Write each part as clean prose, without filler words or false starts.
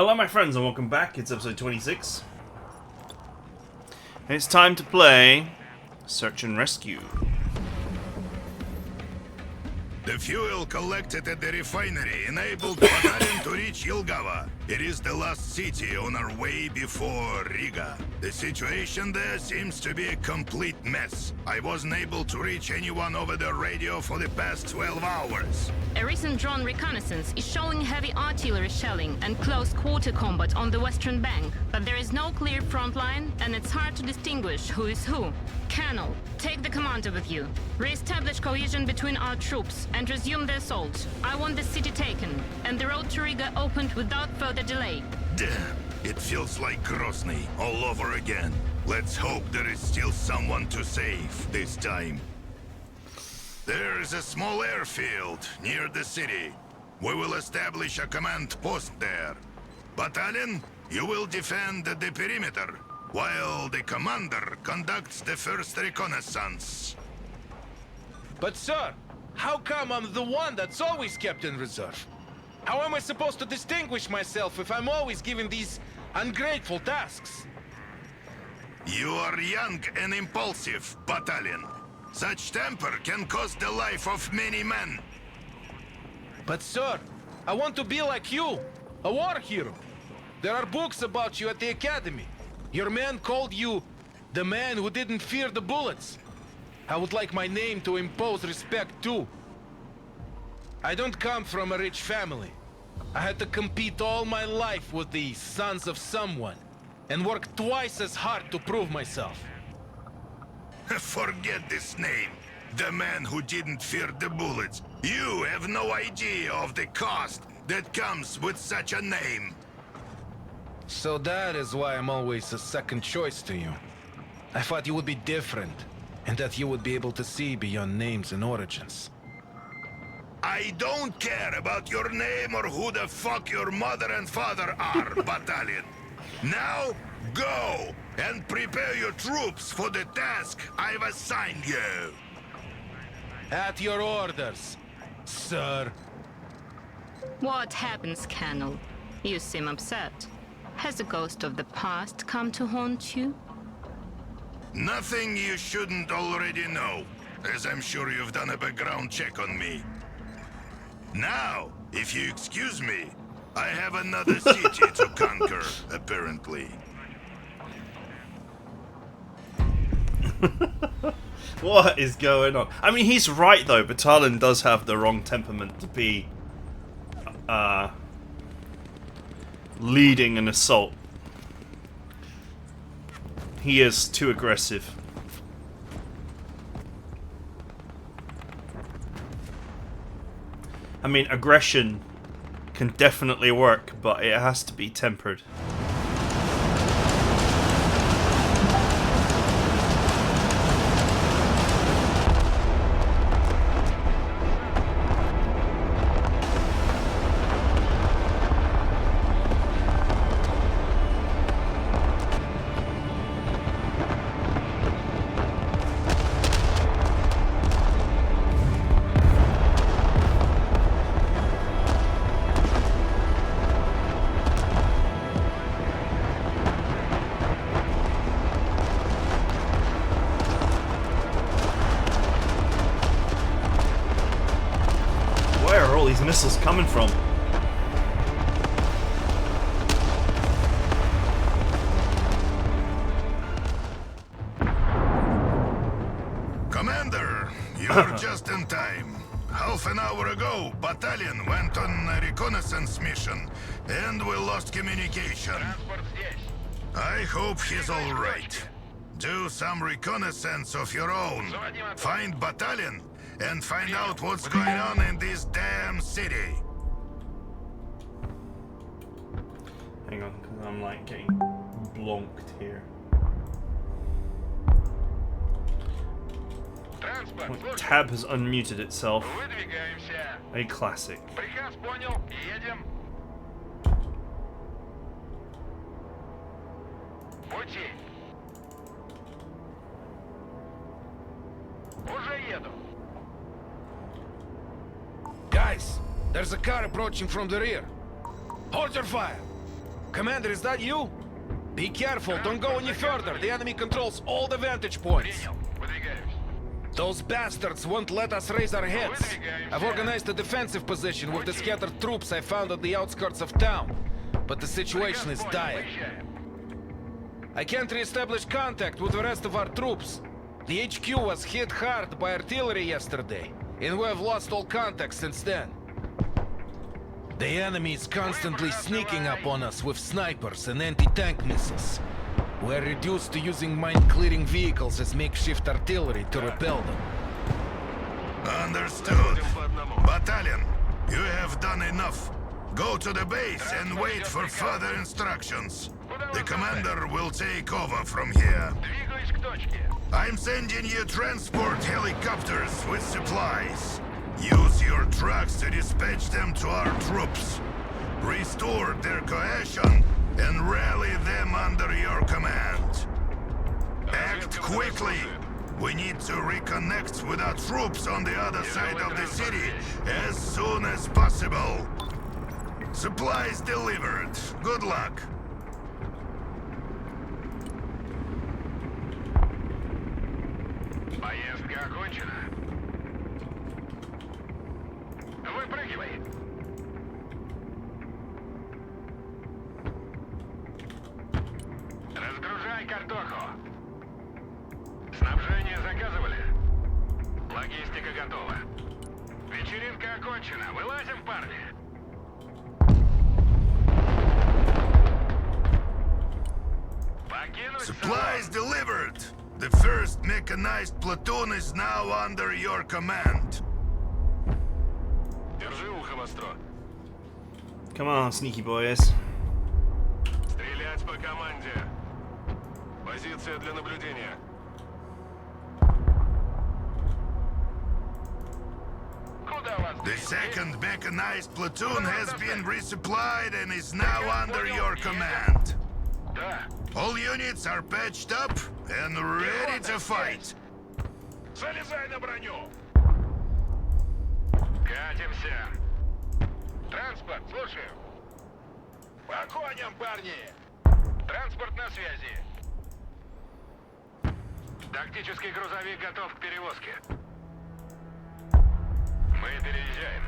Hello my friends and welcome back, it's episode 26. It's time to play Search and Rescue. The fuel collected at the refinery enabled Battalion to reach Jelgava. It is the last city on our way before Riga. The situation there seems to be a complete mess. I wasn't able to reach anyone over the radio for the past 12 hours. A recent drone reconnaissance is showing heavy artillery shelling and close quarter combat on the western bank, but there is no clear front line and it's hard to distinguish who is who. Colonel, take the commander with you. Re-establish cohesion between our troops and resume the assault. I want the city taken and the road to Riga opened without further delay. Damn, it feels like Grozny all over again. Let's hope there is still someone to save this time. There is a small airfield near the city. We will establish a command post there. Battalion, you will defend the perimeter, while the commander conducts the first reconnaissance. But sir, how come I'm the one that's always kept in reserve? How am I supposed to distinguish myself if I'm always given these ungrateful tasks? You are young and impulsive, Battalion. Such temper can cost the life of many men. But sir, I want to be like you, a war hero. There are books about you at the academy. Your man called you the man who didn't fear the bullets. I would like my name to impose respect too. I don't come from a rich family. I had to compete all my life with the sons of someone and work twice as hard to prove myself. Forget this name. The man who didn't fear the bullets. You have no idea of the cost that comes with such a name. So that is why I'm always a second choice to you. I thought you would be different, and that you would be able to see beyond names and origins. I don't care about your name or who the fuck your mother and father are, Battalion. Now, go and prepare your troops for the task I've assigned you. At your orders, sir. What happens, Colonel? You seem upset. Has the ghost of the past come to haunt you? Nothing you shouldn't already know, as I'm sure you've done a background check on me. Now, if you excuse me, I have another city to conquer, apparently. What is going on? I mean, he's right though, Battalion does have the wrong temperament to be leading an assault. He is too aggressive. I mean, aggression can definitely work, but it has to be tempered. Where are all these missiles coming from? Commander, you're just in time. Half an hour ago, Battalion went on a reconnaissance mission, and we lost communication. I hope he's all right. Do some reconnaissance of your own. Find Battalion, and find out what's going on in this damn city. Hang on, because I'm like getting blonked here. My tab has unmuted itself. A classic. Приказ понял, едем. Пути. Уже еду. Guys, there's a car approaching from the rear. Hold your fire. Commander, is that you? Be careful, don't go any further. The enemy controls all the vantage points. Принял. Выдвигаемся. Those bastards won't let us raise our heads. I've organized a defensive position with the scattered troops I found at the outskirts of town. But the situation is dire. Выезжаем. I can't re-establish contact with the rest of our troops. The HQ was hit hard by artillery yesterday, and we have lost all contact since then. The enemy is constantly sneaking up on us with snipers and anti-tank missiles. We're reduced to using mine-clearing vehicles as makeshift artillery to repel them. Understood. Battalion, you have done enough. Go to the base and wait for further instructions. The commander will take over from here. Двигаюсь к точке. I'm sending you transport helicopters with supplies. Use your trucks to dispatch them to our troops. Restore their cohesion and rally them under your command. Act quickly. We need to reconnect with our troops on the other side of the city as soon as possible. Supplies delivered. Good luck. Поездка окончена. Выпрыгивай. Разгружай картоху. Снабжение заказывали? Логистика готова. Вечеринка окончена. Вылазим, парни. Покинуть Supplies delivered. The first mechanized platoon is now under your command. Держи ухо востро. Come on, sneaky boys. Стрелять по команде. Позиция для наблюдения. Куда вас The second mechanized platoon has been resupplied and is now under your command. Да. All units are patched up and ready to fight. Залезай на броню. Катимся. Транспорт, слушаю. По коням, парни. Транспорт на связи. Тактический грузовик готов к перевозке. Мы переезжаем.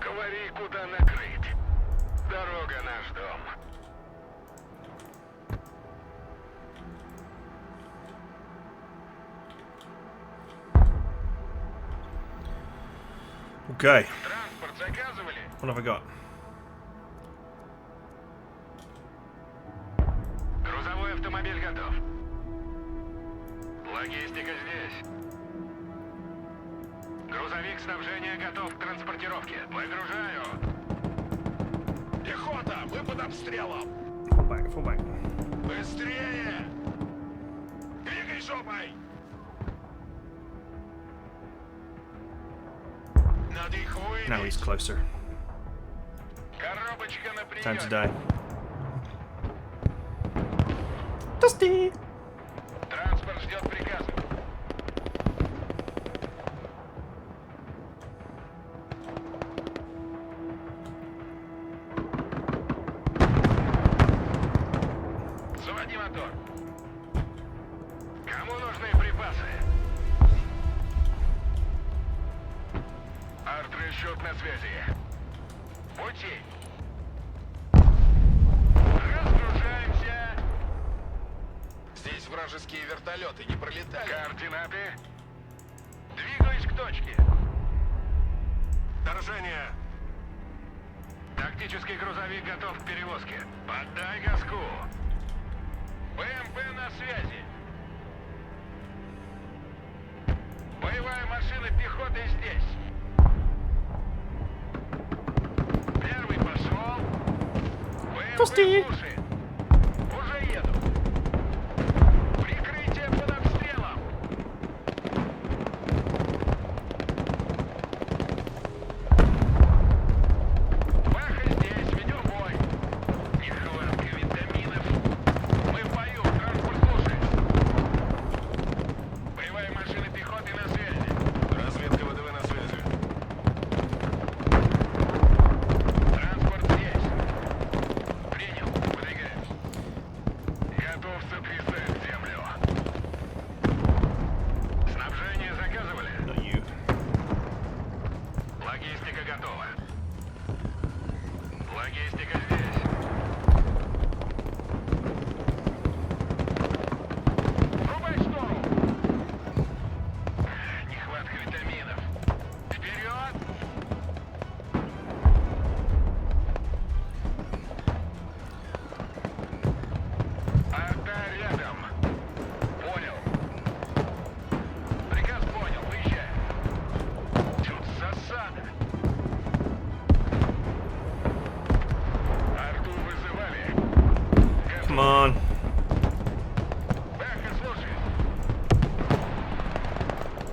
Говори, куда накрыть. Дорога наш дом. Okay, Транспорт заказывали? what have I got? Грузовой автомобиль готов. Логистика здесь. Грузовик снабжения готов к транспортировке. Выгружаю. Пехота, мы под обстрелом. Fall back, fall back. Быстрее! Двигай жопой! Надо их Now he's выбить. closer. Коробочка на Time to приеме. die. Dusty! Транспорт ждет приказа. Заводи мотор. Кому нужны припасы? Арт-расчет на связи. Пути. Разгружаемся. Здесь вражеские вертолеты не пролетали. Координаты. Двигаюсь к точке. Вторжение. Тактический грузовик готов к перевозке. Поддай газку. БМП на связи. Боевая машина пехоты здесь. Первый пошел. Пусти. БМП слушает. Уже еду. Прикрытие под обстрелом. Баха здесь, ведем бой. Нехватка витаминов. Мы в бою, транспорт слушает. Боевая машина пехоты на связи. Разведка ВДВ на связи. Транспорт здесь. Come on. Бэха, слушай.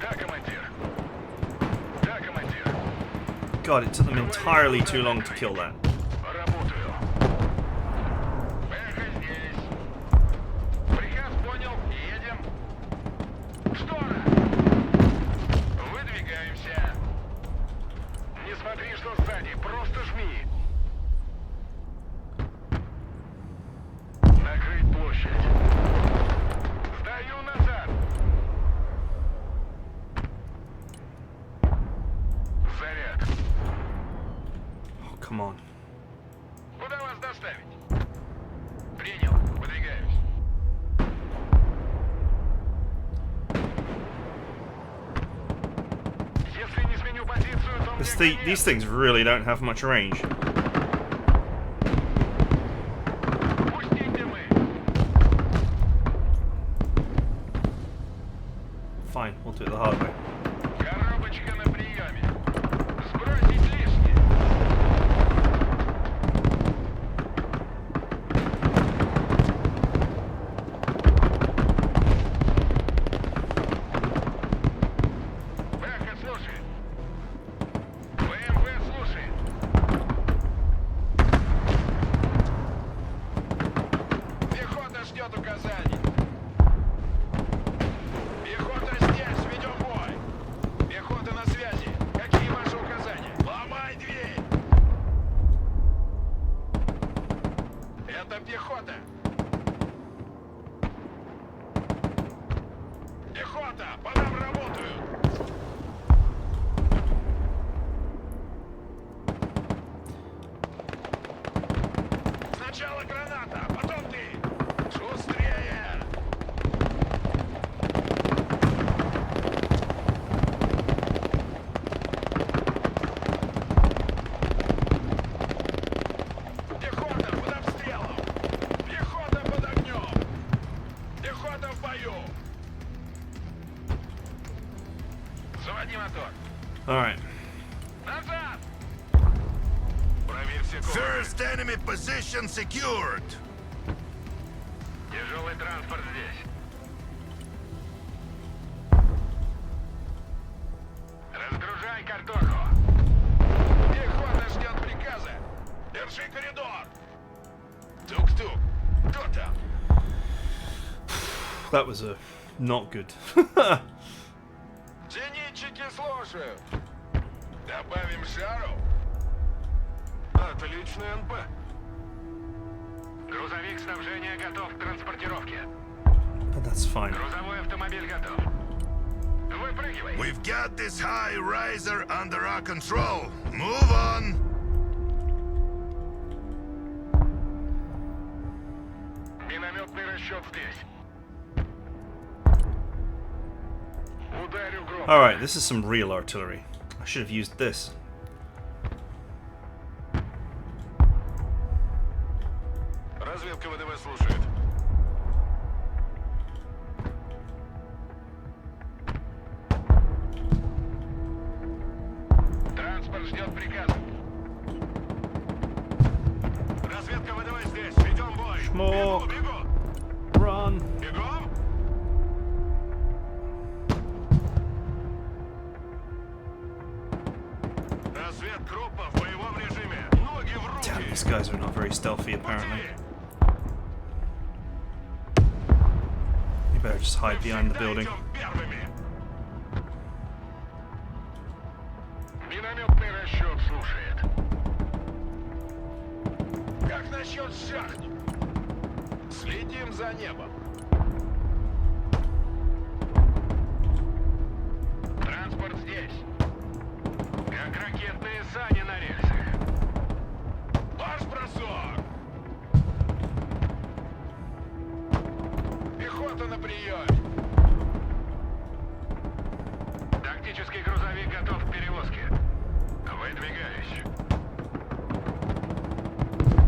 Да, командир. Да, командир. God, it took them entirely too long to kill that. Работаю. Бэха здесь. Приказ понял. Едем. Штора. Выдвигаемся. Не смотри, что сзади. Просто жми. Накрыть площадь. Сдаю назад. Заряд. Oh, come on. Куда вас доставить? Принял. Выдвигаюсь. Если не сменю позицию, то мне конец. These things really don't have much range. Пустите мы. Fine, we'll do it the hard way. Коробочка на приеме. Сбросить лишнее. Бэха, слушай. ВМВ, слушай. Пехота ждет указаний. Пехота здесь, ведем бой. Пехота на связи. Какие ваши указания? Ломай дверь. Это пехота. Пехота, по нам работают. Сначала граната, а потом ты. Шустрее. Пехота под обстрелом. Пехота под огнем. Пехота в бою. Заводи мотор. Alright. Назад. Проверь все комнаты. First enemy position secured. Тяжелый транспорт здесь. Разгружай картоху. Пехота ждет приказа. Держи коридор. Тук-тук. Кто там? That was not good. Зенитчики слушают. Добавим шару. Отличный НП. Грузовик снабжения готов к транспортировке. But that's fine. Грузовой автомобиль готов. Выпрыгивай. We've got this high riser under our control. Move on. Минометный расчет здесь. Ударю гром. Alright, this is some real artillery. I should have used this. Разведка ВДВ слушает. Транспорт ждет приказа. Разведка ВДВ здесь. Ведем бой. Шмок. Бегу. Run. Бегом. Разведгруппа в боевом режиме. Ноги в руки. Damn, these guys are not very stealthy apparently. You better just hide behind the building. Минометный расчет слушает. Как насчет шахт? Следим за небом. Транспорт здесь. Как ракетные сани на рельсах. Марш-бросок! Пехота на приеме. Тактический грузовик готов к перевозке. Выдвигаюсь.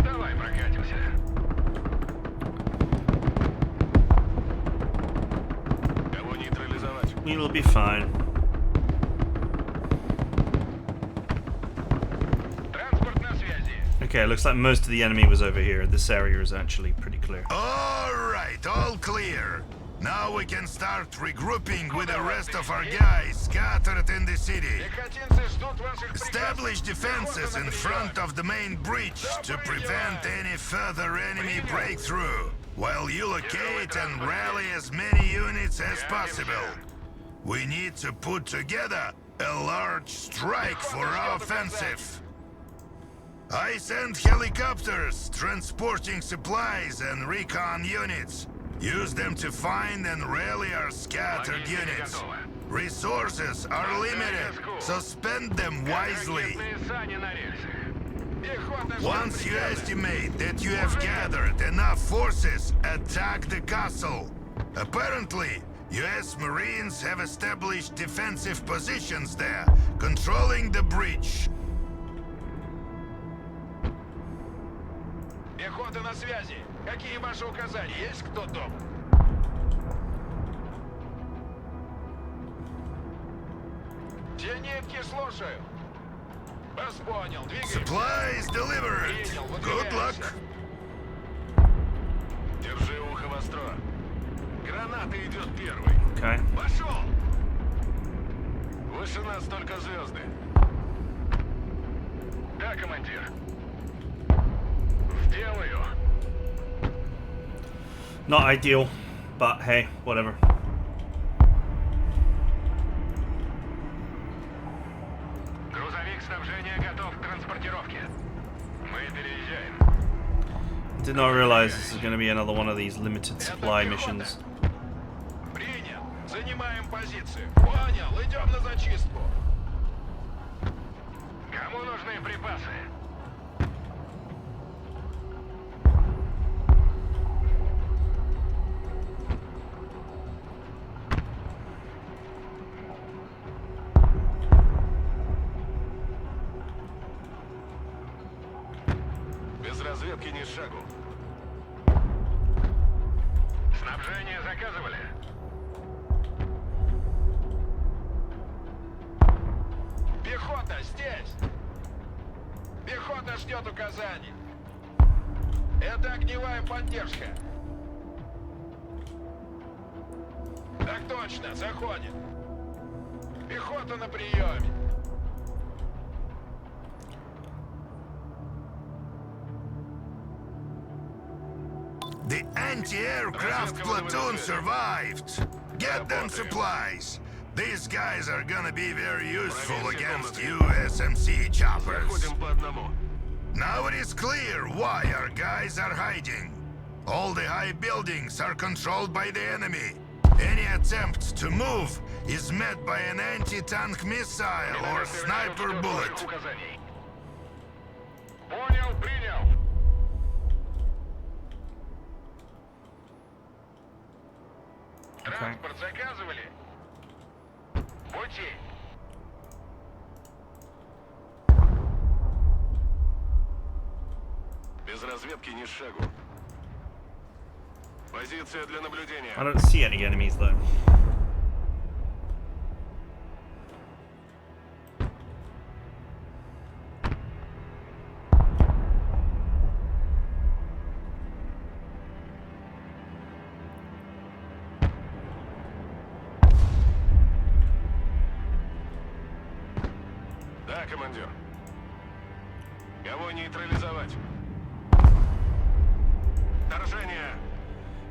Давай прокатимся. Кого нейтрализовать? It'll be fine. Okay, looks like most of the enemy was over here. This area is actually pretty clear. Alright, all clear. Now we can start regrouping with the rest of our guys scattered in the city. Пехотинцы ждут ваших приказов. Establish defenses in front of the main breach to prevent any further enemy breakthrough, while you locate and rally as many units as possible. We need to put together a large strike for our offensive. I send helicopters transporting supplies and recon units. Use them to find and rally our scattered units. Resources are limited, so spend them wisely. Ракетные сани на рельсах. Пехота ждет Once you приказа. estimate that you have gathered enough forces, attack the castle. Apparently, US Marines have established defensive positions there, controlling the breach. Пехота на связи. Какие ваши указания? Есть кто дома? Зенитки слушаю. Вас понял. Двигаемся. Supplies delivered. Принял. Good luck. Выдвигаемся. Держи ухо востро. Граната идет первой. Okay. Пошел! Выше нас только звезды. Да, командир. Сделаю. Not ideal, but hey, whatever. Грузовик снабжения готов к транспортировке. Мы переезжаем. Did not realize this is going to be another one of these limited supply missions. Принял. Занимаем позицию. Понял. Идем на зачистку. Кому нужны припасы? Без разведки ни шагу. Снабжение заказывали? Пехота здесь! Пехота ждет указаний. Это огневая поддержка. Так точно, заходит. Пехота на приеме. The anti-aircraft platoon survived. Get them supplies. These guys are gonna be very useful against USMC choppers. Заходим по одному. Now it is clear why our guys are hiding. All the high buildings are controlled by the enemy. Any attempt to move is met by an anti-tank missile or sniper bullet. Указаний. Понял, принял. Транспорт заказывали? Пути. Без разведки ни шагу. Позиция для наблюдения. I don't see any enemies though. Да, командир. Кого нейтрализовать? Вторжение.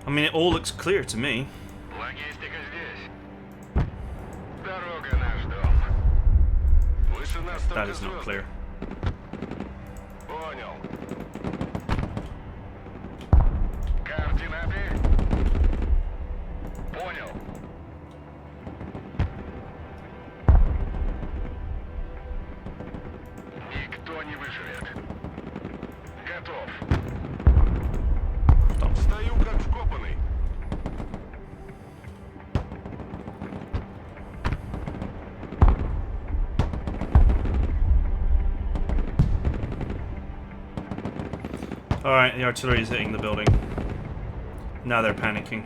I mean, it all looks clear to me. Логистика здесь. Дорога наш дом. Выше нас That только is not звезды. clear. Понял. Координаты? Понял. Никто не выживет. Готов. Стою как вкопанный. Alright, the artillery is hitting the building. Now they're panicking.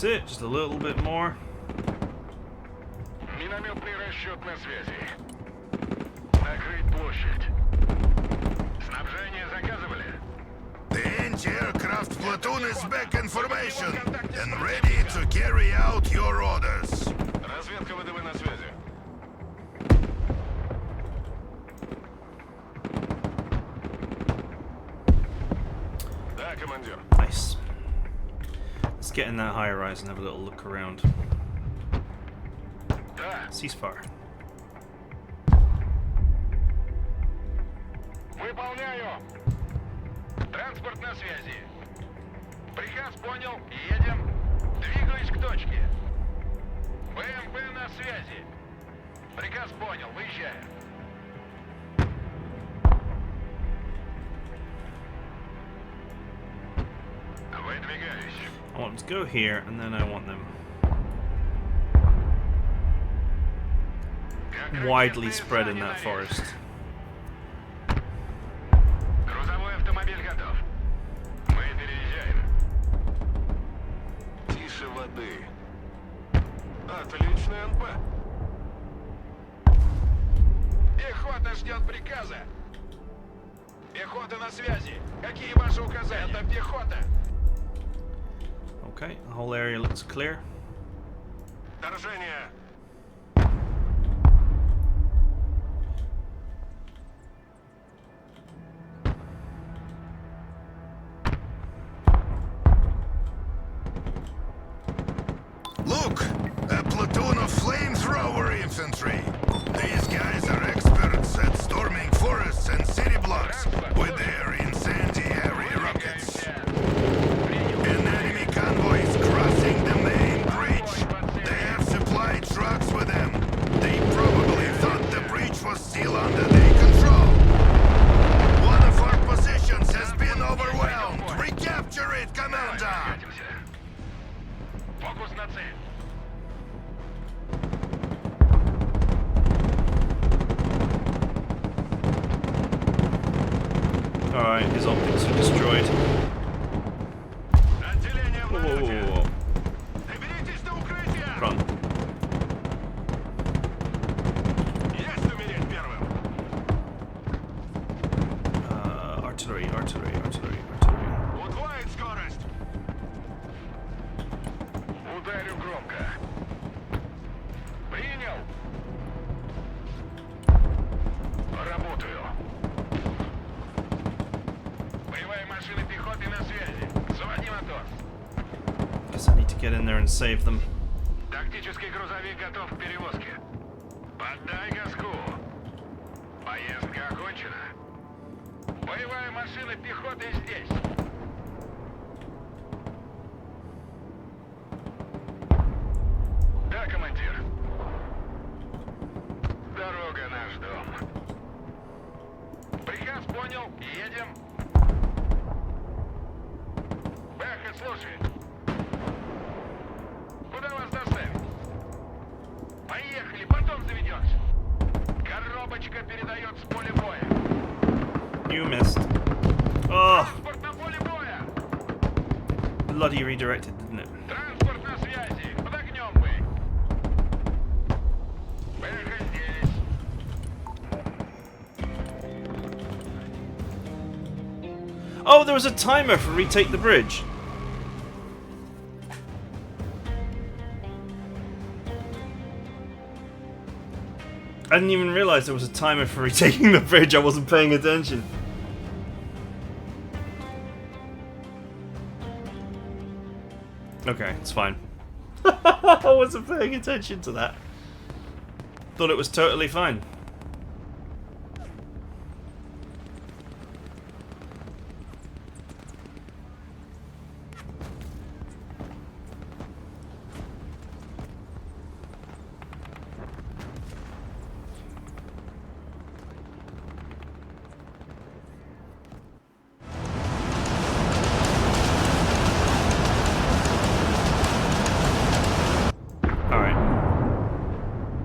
That's it, just a little bit more. Минометный расчет на связи. Накрыть площадь. Снабжение заказывали? The anti-aircraft platoon is back in formation and ready to carry out your orders. Разведка ВДВ на связи. Да, командир. Nice. Let's get in that high rise and have a little look around. Да, Ceasefire. выполняю. Транспорт на связи. Приказ понял. Едем. Двигаюсь к точке. БМП на связи. Приказ понял. Выезжаем. Выдвигаюсь. I want them to go here, and then I want them Как widely ракетные spread in сани that на forest. рельсах. Грузовой автомобиль готов. Мы переезжаем. Тише воды. Отличный НП. Пехота ждет приказа. Пехота на связи. Какие ваши указания? Это пехота. Okay, the whole area looks clear. Вторжение. Look, a platoon of flamethrower infantry. These guys are experts at storming forests and city blocks with their incendiary rockets. An enemy convoy is crossing the main bridge. They have supply trucks with them. They probably thought the bridge was still under their control. One of our positions has been overwhelmed. Recapture it, Commander! Катимся. Фокус на цель. Alright, his optics are destroyed. Отделение Whoa, whoa, владельца. whoa, whoa. Доберитесь до укрытия. Run. Есть умереть первым. Artillery, artillery, artillery, artillery. Удвоить скорость. Ударю громко. Принял. Работаю. Боевая машина пехоты на связи. Заводи мотор. Guess I need to get in there and save them. Тактический грузовик готов к перевозке. Поддай газку. Поездка окончена. Боевая машина пехоты здесь. Да, командир. Дорога наш дом. Приказ понял. Едем. Бэха, слушай. Куда вас доставить? Поехали, потом заведешь. Коробочка передает с поля боя. You missed. Oh, Транспорт на поле боя. bloody redirected, didn't it? Транспорт на связи. Под огнем вы. Бэха здесь. Oh, there was a timer for retake the bridge. I didn't even realize there was a timer for retaking the bridge. I wasn't paying attention. Okay, it's fine. I wasn't paying attention to that. Thought it was totally fine.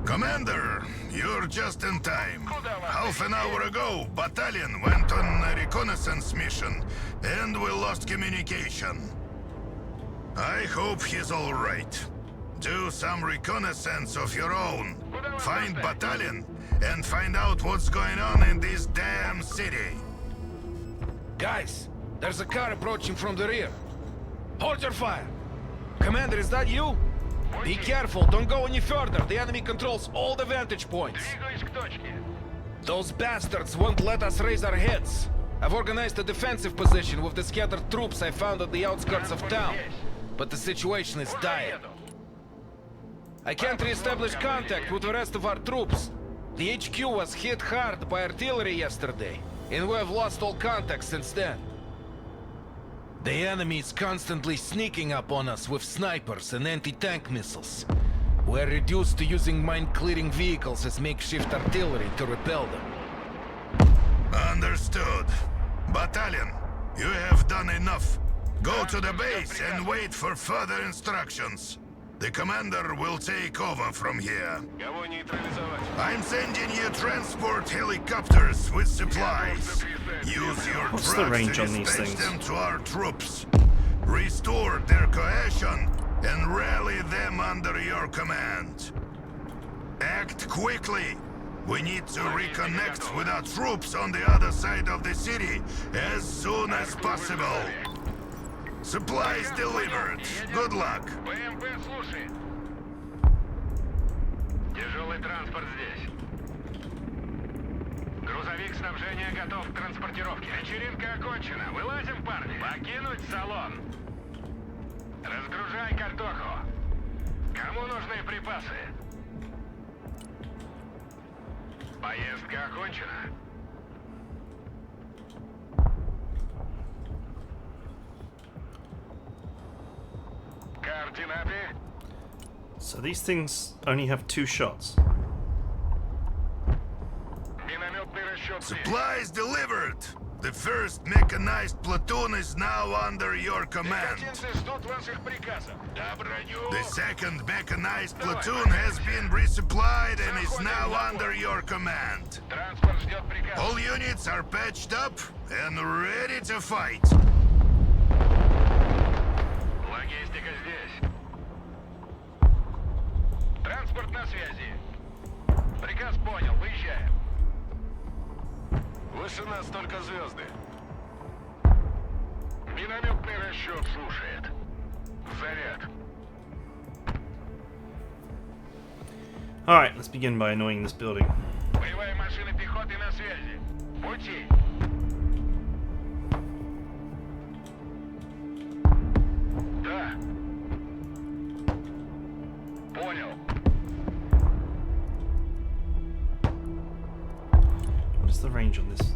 Commander, you're just in time. Half an hour ago, battalion went on a reconnaissance mission, and we lost communication. I hope he's all right. Do some reconnaissance of your own. Find battalion and find out what's going on in this damn city. Guys, there's a car approaching from the rear. Hold your fire. Commander, is that you? Be careful, don't go any further. The enemy controls all the vantage points. Двигаюсь к точке. Those bastards won't let us raise our heads. I've organized a defensive position with the scattered troops I found at the outskirts of town. But the situation is dire. Еду. I can't re-establish contact with the rest of our troops. The HQ was hit hard by artillery yesterday, and we have lost all contact since then. The enemy is constantly sneaking up on us with snipers and anti-tank missiles. We're reduced to using mine-clearing vehicles as makeshift artillery to repel them. Understood. Battalion, you have done enough. Go to the base and wait for further instructions. The commander will take over from here. Кого нейтрализовать? I'm sending you transport helicopters with supplies. Use your What's the trucks range to on these dispatch things? them to our troops. Restore their cohesion and rally them under your command. Act quickly. We need to reconnect with our troops on the other side of the city as soon as possible. Supplies delivered. Good luck. БМП слушает. Тяжелый транспорт здесь. Грузовик снабжения готов к транспортировке. Вечеринка окончена. Вылазим, парни. Покинуть салон. Разгружай картоху. Кому нужны припасы? Поездка окончена. Координаты. So these things only have 2 shots. Минометный расчет здесь. Supplies delivered. The first mechanized platoon is now under your command. Пехотинцы ждут ваших приказов. Да, броню. The second mechanized platoon has been resupplied and is now under your command. Транспорт ждет приказов. All units are patched up and ready to fight. Логистика здесь. Транспорт на связи. Приказ понял, выезжаем. Выше нас только звезды. Минометный расчет слушает. Заряд. Alright, let's begin by annoying this building. Боевая машина пехоты на связи. Пути. Да. Понял. What is the range on this?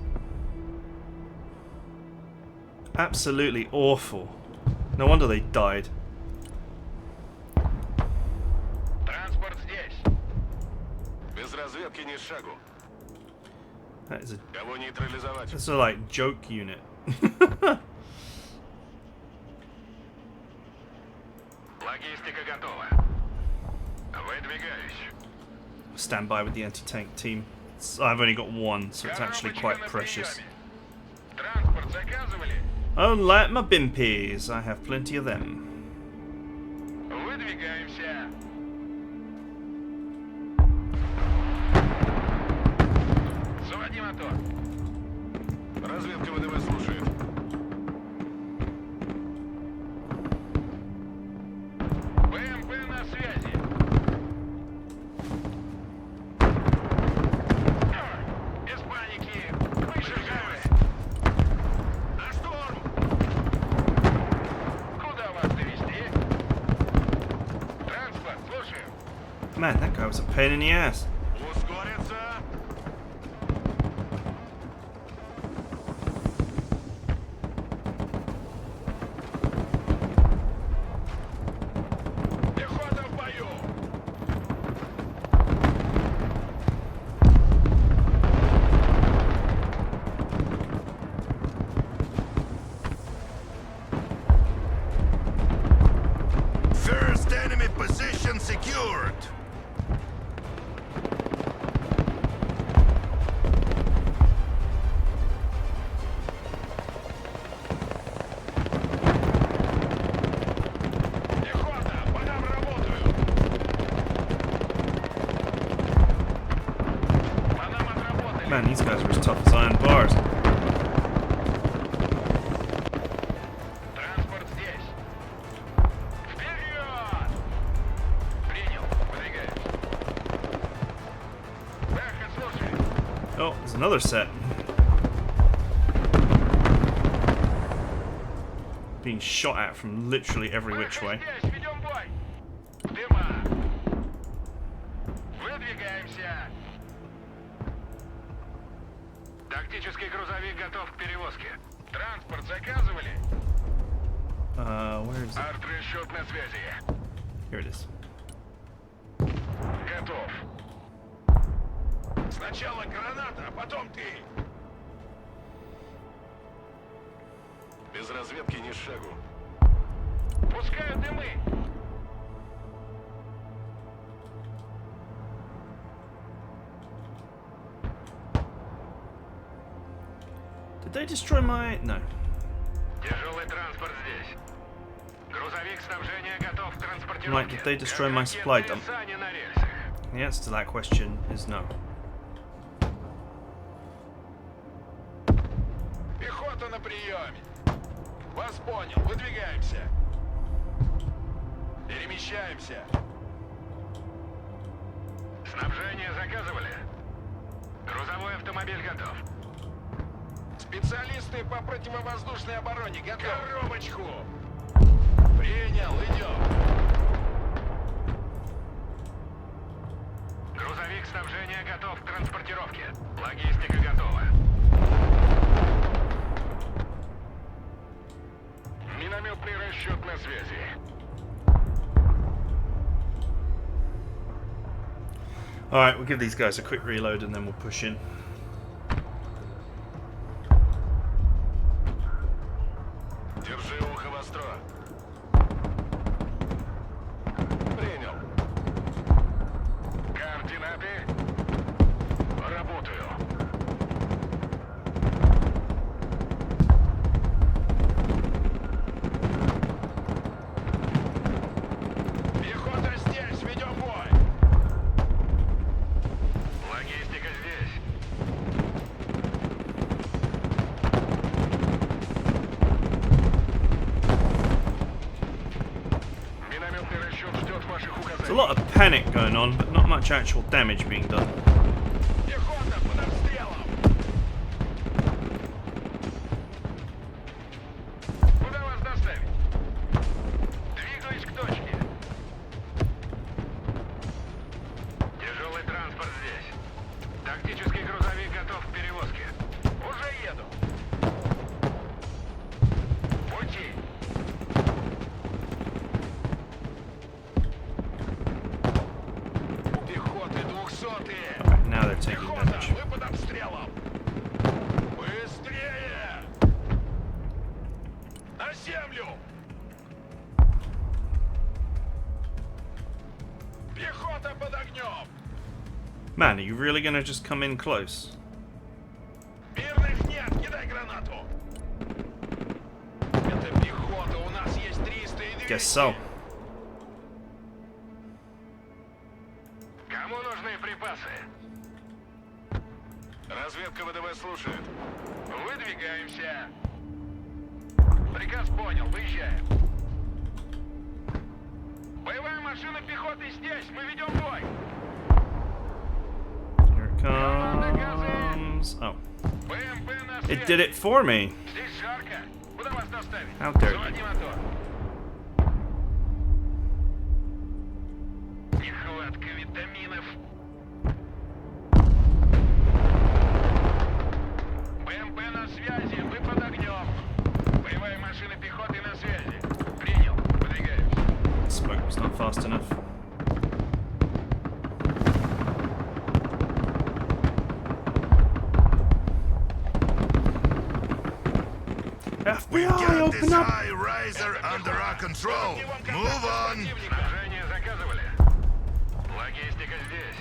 Absolutely awful. No wonder they died. Транспорт здесь. Без разведки ни шагу. That is a Кого нейтрализовать? that's a like joke unit. Логистика готова. Выдвигаюсь. Stand by with the anti-tank team. I've only got 1, so it's actually Коробочка quite на precious. приеме. Транспорт заказывали? Oh, like my bimpies, I have plenty of them. Выдвигаемся. Заводи мотор. Разведка ВДВ слушает. БМП на связи. Без паники. Выше живы. На штурм. Куда вас довести? Транспорт, слушаю. Man, that guy was a pain in the ass. Ускориться. Пехота в бою. First enemy position secured. These guys are as tough as iron bars. Транспорт здесь. Вперед! Принял. Выдвигаемся. Бэха, слушай. Oh, there's another set. Being shot at from literally every which way. Бэха здесь. Ведем бой. Дыма. Выдвигаемся. Тактический грузовик готов к перевозке. Транспорт заказывали? Where is it? Арт-расчет на связи. Here it is. Готов. Сначала граната, а потом ты. Без разведки ни шагу. Пускают дымы. Did they destroy my... No. Тяжелый транспорт здесь. Грузовик снабжения готов к транспортировке. Right, did they destroy my supply dump? Сани на рельсах. The answer to that question is no. Пехота на приеме. Вас понял. Выдвигаемся. Перемещаемся. Снабжение заказывали? Грузовой автомобиль готов. Специалисты по противовоздушной обороне готовы. Коробочку. Принял, идем. Грузовик снабжения готов к транспортировке. Логистика готова. Минометный расчет на связи. Alright, we'll give these guys a quick reload and then we'll push in. Держи ухо востро. Принял. Координаты. Работаю. Пехота здесь, ведем бой. Логистика здесь. Минометный расчет ждет ваших There's a указаний. lot of panic going on, but not much actual damage being done. Пехота под обстрелом. Куда вас доставить? Двигаюсь к точке. Тяжелый транспорт здесь. Тактический грузовик готов к перевозке. Уже еду. Пути. У пехоты 200-е. Alright, now they're taking Пехота, damage. вы под обстрелом. Быстрее. На землю. Пехота под огнем. Man, are you really gonna just come in close? Мирных нет, кидай гранату. Это пехота, у нас есть 300 и 200. Guess so. Кому нужны припасы? Разведка ВДВ слушает. Выдвигаемся. Приказ понял, выезжаем. Боевая машина пехоты здесь, мы ведем бой. Here it comes. Oh. БМП на It связи. did it for me. Здесь жарко. Куда вас доставить? How dare you. Заводи мотор. Нехватка витаминов. БМП на связи, мы под огнем. Боевая машина пехоты на связи. Принял, выдвигаемся. Smoke was not fast enough. FBI, open up! high riser under our control. Move on. Снабжение заказывали. Логистика здесь.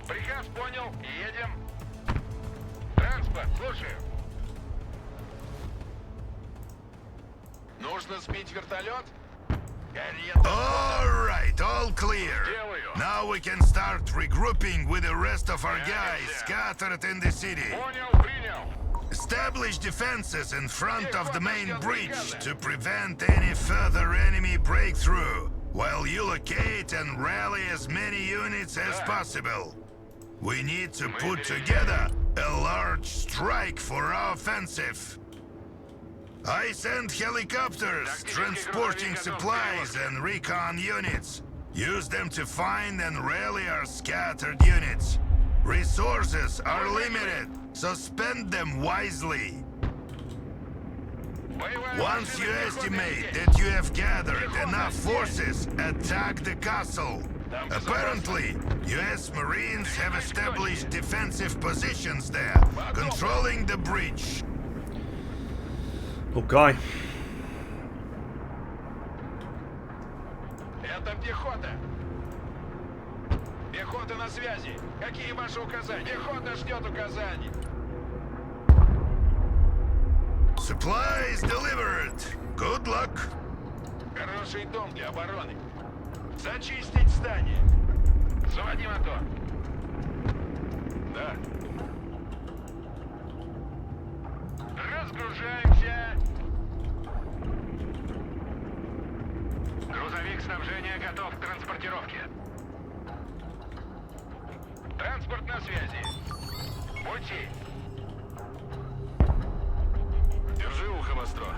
Приказ понял, едем. Транспорт, слушаю. Нужно сбить вертолет? All right, all clear. Делаю. Now we can start regrouping with the rest of our guys scattered in the city. Понял, принял. Establish defenses in front of the main breach to prevent any further enemy breakthrough, while you locate and rally as many units as possible. We need to put together a large strike for our offensive. I send helicopters transporting supplies and recon units. Use them to find and rally our scattered units. Resources are limited, so spend them wisely. Once you estimate that you have gathered enough forces, attack the castle. Apparently, US Marines have established defensive positions there, controlling the breach. Okay. Это пехота. Пехота на связи. Какие ваши указания? Пехота ждет указаний. Supplies delivered. Good luck. Хороший дом для обороны. Зачистить здание. Заводи мотор. Да. Разгружаемся. Грузовик снабжения готов к транспортировке. Транспорт на связи. Пути. Держи ухо востро.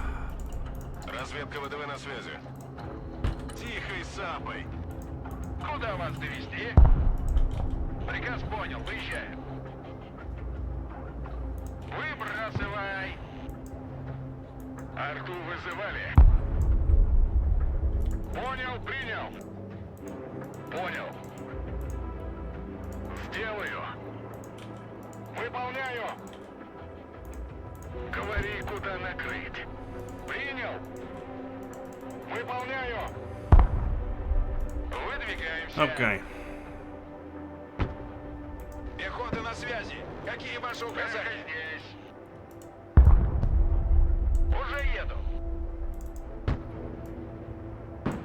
Разведка ВДВ на связи. Тихой сапой. Куда вас довести? Приказ понял, выезжаем. Выбрасывай. Арту вызывали. Понял, принял. Понял. Сделаю. Выполняю. Говори, куда накрыть. Принял. Выполняю. Выдвигаемся. Okay. Пехота на связи. Какие ваши указания? Здесь. Уже еду.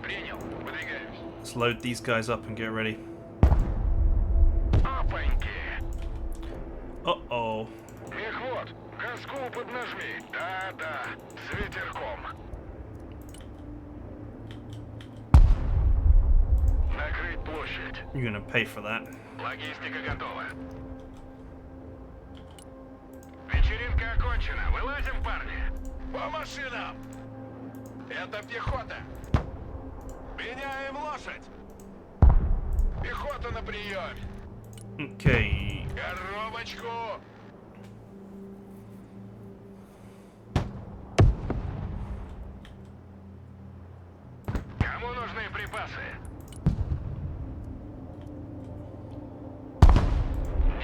Принял. Выдвигаемся. Let's load these guys up and get ready. Опаньки. Uh-oh. Мехвод, газку поднажми. Да, с ветерком. Накрыть площадь. You're gonna pay for that. Логистика готова. Вечеринка окончена. Вылазим, парни. По машинам! Это пехота! Меняем лошадь! Пехота на приеме! Okay. Коробочку! Кому нужны припасы?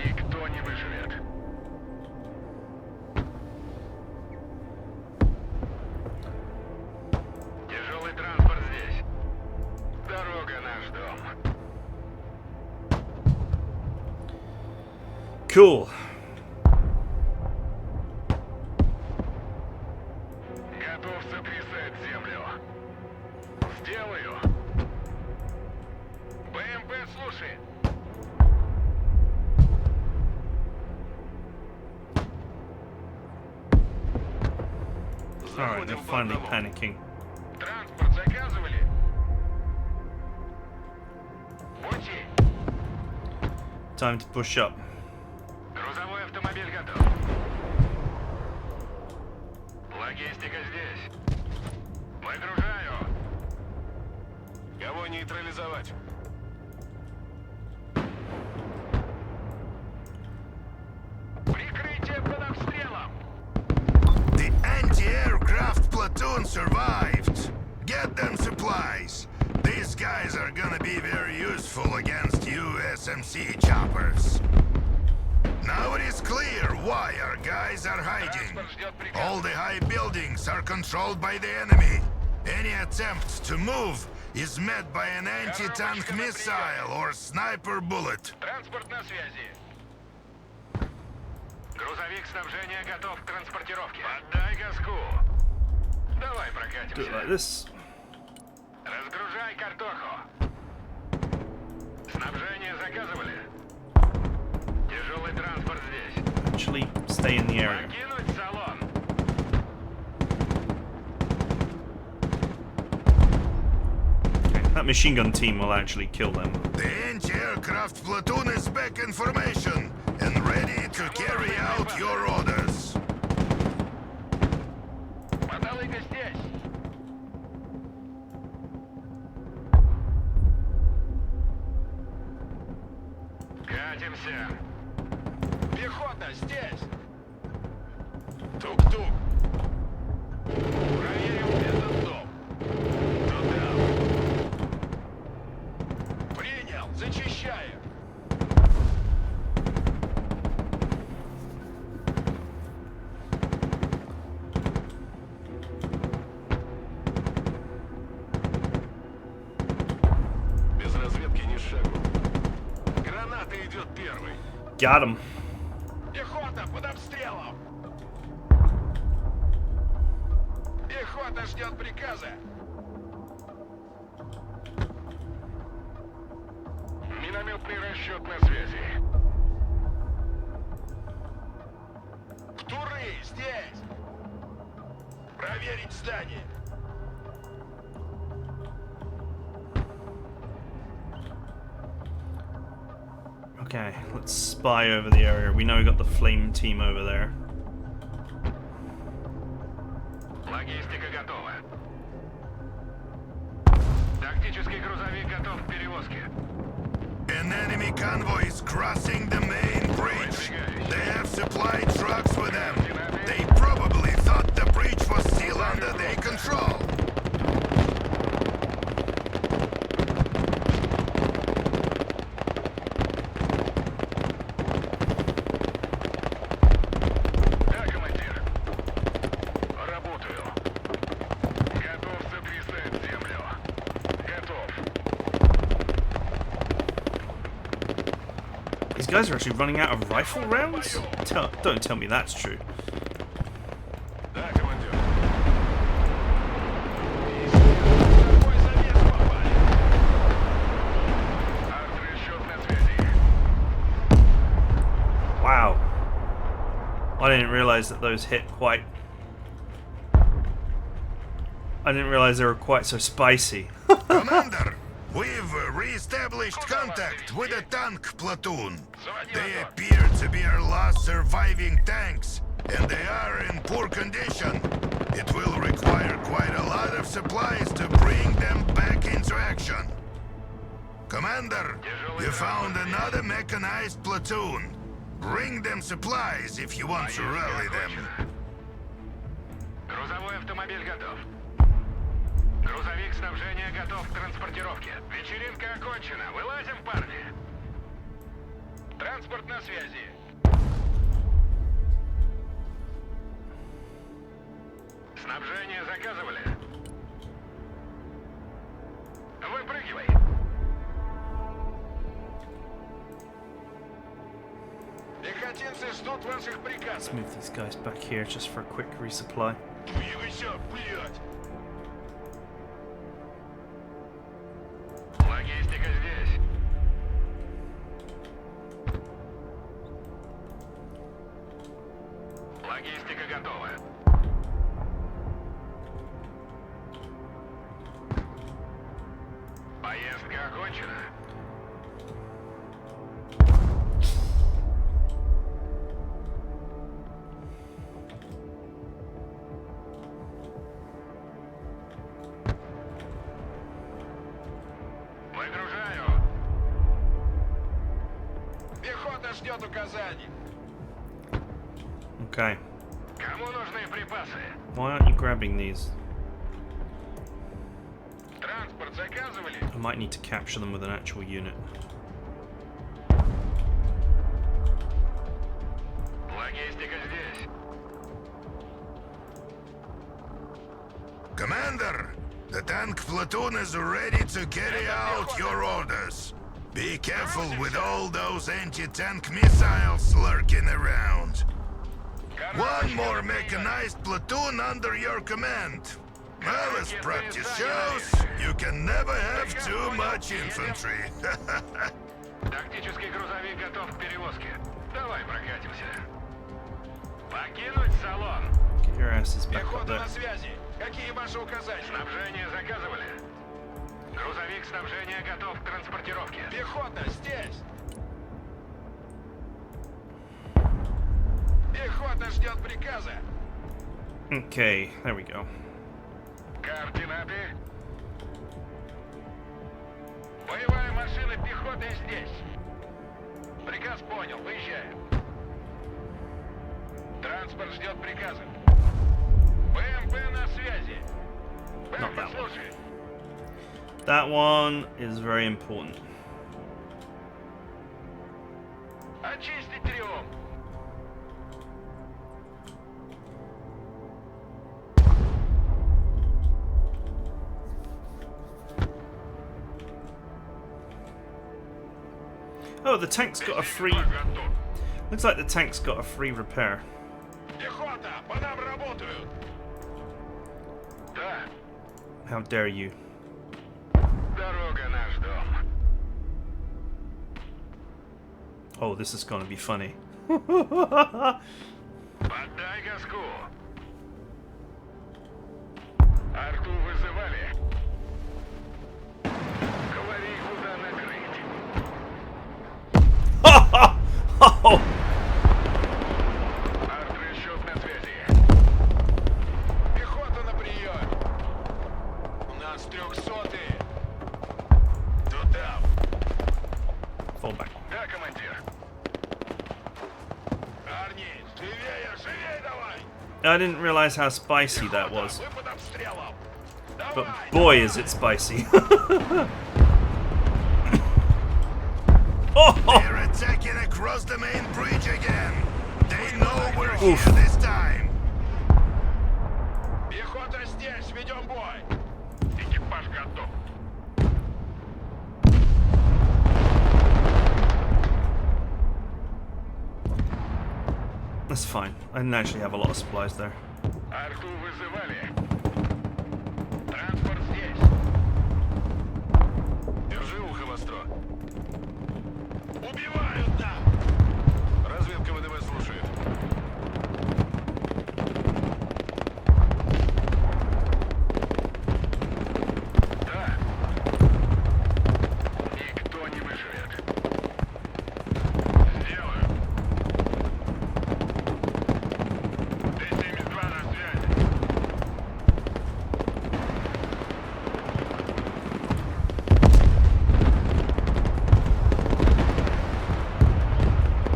Никто не выживет. Тяжелый транспорт здесь. Дорога наш дом. Cool. Готов сотрясать землю. Сделаю. БМП слушает. Alright, they're finally panicking. Транспорт заказывали? Пути. Time to push up. Грузовой автомобиль готов. Логистика здесь. Выгружаю. Кого нейтрализовать? Прикрытие под обстрелом. The anti-aircraft platoon survived. Get them supplies. These guys are gonna be very useful against USMC choppers. Now it is clear why our guys are hiding. All the high buildings are controlled by the enemy. Any attempt to move is met by an anti-tank missile or sniper bullet. Транспорт на связи. Грузовик снабжения готов к транспортировке. Отдай газку. Давай Do it прокатимся. like this. Разгружай картоху. Снабжение заказывали? Тяжелый транспорт здесь. Actually, stay in the area. Покинуть салон. Okay, that machine gun team will actually kill them. The anti-aircraft platoon is back in formation and ready to carry out your orders. Мотолыга здесь. Катимся. Пехота, здесь! Тук-тук! Проверим этот дом. Туда. Принял, зачищаю. Без разведки ни шагу. Граната идет первой. Got him. Пехота под обстрелом! Пехота ждет приказа! Минометный расчет на связи. Туры здесь! Проверить здание! Okay, let's spy over the area. We know we got the flame team over there. Логистика готова. Тактический грузовик готов к перевозке. An enemy convoy is crossing the main bridge. They have supply trucks with them. They probably thought the bridge was still under their control. Да, командир. Работаю. Готов сотрясать землю. Готов. These guys are actually running out of rifle rounds? Don't tell me that's true. Да, командир. Какой завес попали? Арт-расчет на связи. Wow. I didn't realize that those hit quite... I didn't realize they were quite so spicy. Commander, we've re-established contact with a tank platoon. They appear to be our last surviving tanks, and they are in poor condition. It will require quite a lot of supplies to bring them back into action. Commander, you found another mechanized platoon. Bring them supplies if you want to rally them. Грузовой автомобиль готов. Грузовик снабжения готов к транспортировке. Вечеринка окончена. Вылазим, парни. Транспорт на связи. Снабжение заказывали? Выпрыгивай. Пехотинцы ждут ваших приказов. Let's move these guys back here just for a quick resupply. Двигайся, блядь! Логистика здесь. Логистика готова. Поездка окончена. Выгружаю. Пехота ждет указаний. Okay. Кому нужны припасы? Why aren't you grabbing these? Транспорт заказывали? I might need to capture them with an actual unit. Логистика здесь. Commander, the tank platoon is ready to carry out your orders. Be careful with all those anti-tank missiles lurking around. One more mechanized platoon under your command. Well, as practice shows, you can never have too much infantry. Тактический грузовик готов к перевозке. Давай прокатимся. Покинуть салон. Get your asses back up Пехота there. на связи. Какие ваши указания? Снабжение заказывали. Грузовик снабжения готов к транспортировке. Пехота, здесь! Пехота ждет приказа. Okay, there we go. Координаты. Боевая машина пехоты здесь. Приказ понял, выезжаем. Транспорт ждет приказа. БМП на связи. Not that one. Слушай. That one is very important. Очистить триум. Oh, the tank's got a free... Looks like the tank's got a free repair. Пехота, по нам работают. Да, How dare you? дорога наш дом. Oh, this is gonna be funny. Поддай газку. Арту вызывали. Говори, куда накрыть. Oh! Арт-расчет на связи. Пехота на прием. У нас 300-е. Туда. Fall back. Да, командир. Парни, живее, живее давай. I didn't realize how spicy that was. Вы под обстрелом. But Давай. boy, is it spicy. Oh! They're attacking across the main bridge again. They know we're here Oof. this time. Пехота здесь, ведем бой. Экипаж готов. That's fine. I didn't actually have a lot of supplies there. Арту вызывали. Транспорт здесь. Держи ухо востро. Убивают, да. Разведка ВДВ слушает. Да. Никто не выживет. Сделаю. Т-72 на связи.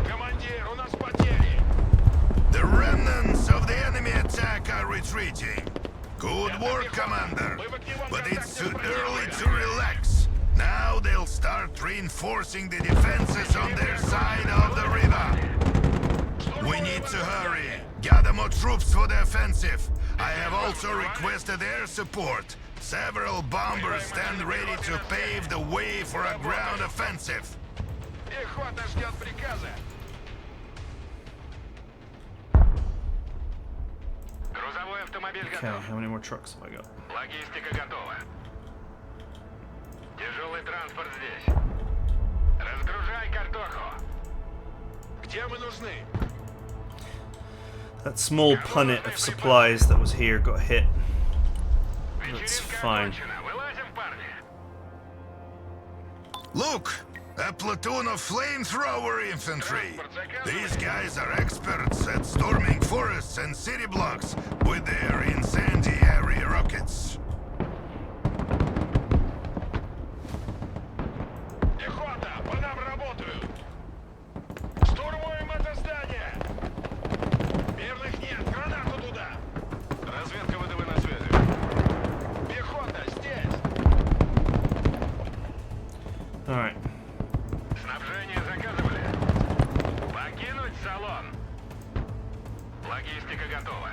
Командир, у нас потери. The remnants of the enemy attack are retreating. Good work, Commander. But it's too early to relax. Now they'll start reinforcing the defenses on their side of the river. We need to hurry. Gather more troops for the offensive. I have also requested air support. Several bombers stand ready to pave the way for a ground offensive. Пехота ждет приказа. Грузовой автомобиль Okay, готов. how many more trucks have I got? Логистика готова. Тяжелый транспорт здесь. Разгружай картоху. Где мы нужны? That small punnet of supplies that was here got hit. That's Вечеринка fine. окончена. Вылазим, парни. Look! A platoon of flamethrower infantry! These guys are experts at storming forests and city blocks with their incendiary rockets. Пехота, по нам работают. Штурмуем это здание. Мирных нет, гранату туда. Разведка ВДВ на связи. Пехота здесь. Alright. Снабжение заказывали. Покинуть салон. Логистика готова.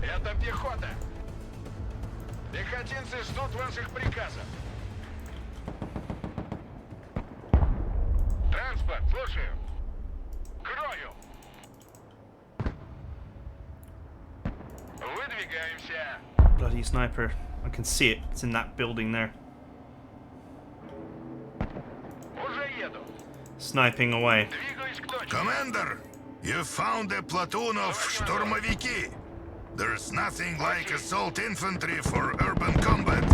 Это пехота. Пехотинцы ждут ваших приказов. Транспорт, слушаю. Крою. Выдвигаемся. Bloody sniper. I can see it. It's in that building there. Уже еду. Sniping away. Двигаюсь к точке. Commander, you found a platoon of штурмовики. There's nothing like assault infantry for urban combat.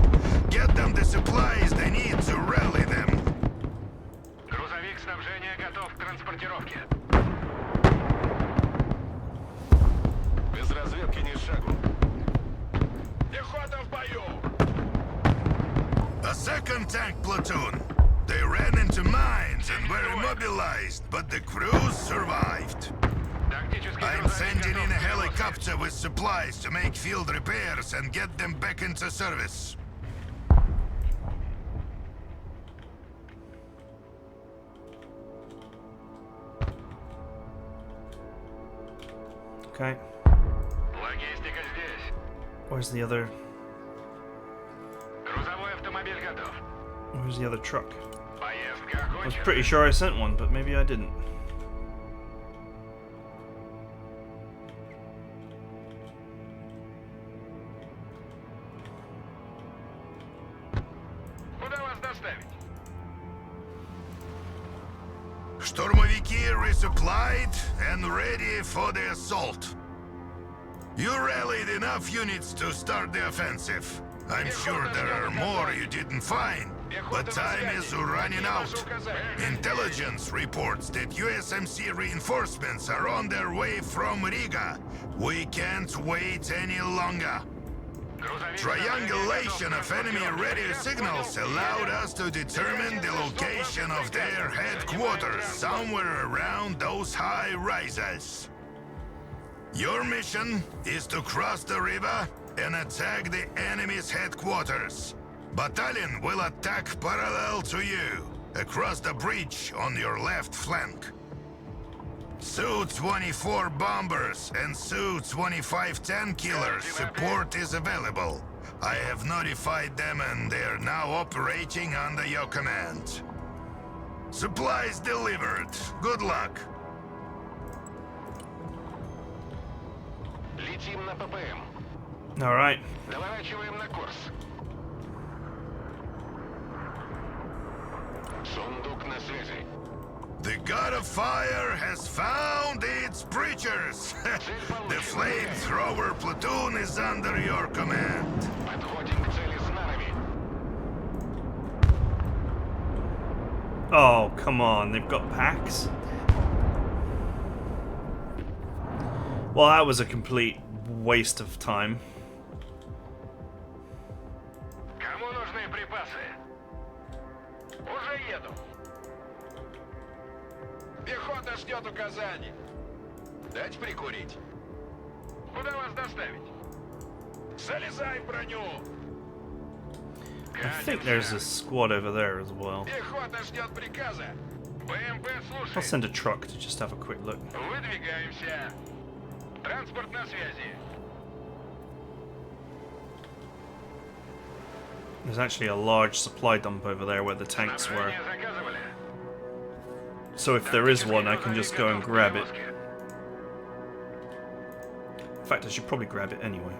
Get them the supplies they need to rally them. Грузовик снабжения готов к транспортировке. Без разведки ни шагу. Пехота в бою. A second tank platoon. They ran into mines and were immobilized, but the crews survived. Тактический I'm грузовик sending готов in a к перевозке. helicopter with supplies to make field repairs and get them back into service. Okay. Логистика здесь. Where's the other? Грузовой автомобиль готов. Where's the other truck? Поездка I was окончена. pretty sure I sent one, but maybe I didn't. Куда вас доставить? Штурмовики resupplied and ready for the assault. You rallied enough units to start the offensive. I'm sure there are more you didn't find, but time is running out. Intelligence reports that USMC reinforcements are on their way from Riga. We can't wait any longer. Грузовик Triangulation of enemy radio signals allowed us to determine the location of their headquarters somewhere around those high rises. Your mission is to cross the river and attack the enemy's headquarters. Battalion will attack parallel to you, across the bridge on your left flank. Su-24 bombers and Su-25 killers support is available. I have notified them and they are now operating under your command. Supplies delivered. Good luck. Летим на ППМ. All right. Доворачиваем на курс. Сундук на связи. The God of Fire has found its breachers. The flamethrower platoon is under your command. Подходим к цели с нарами. Oh, come on. They've got packs? Well, that was a complete waste of time. Кому нужны припасы? Уже еду. Пехота ждет указаний. Дать прикурить. Куда вас доставить? Залезай в броню. I think there's a squad over there as well. Пехота ждет приказа. БМП I'll слушай. send a truck to just have a quick look. Выдвигаемся. Транспорт на связи. There's actually a large supply dump over there where the tanks were. Снабжение заказывали. So if there is one, I can just go and grab it. In fact, I should probably grab it anyway.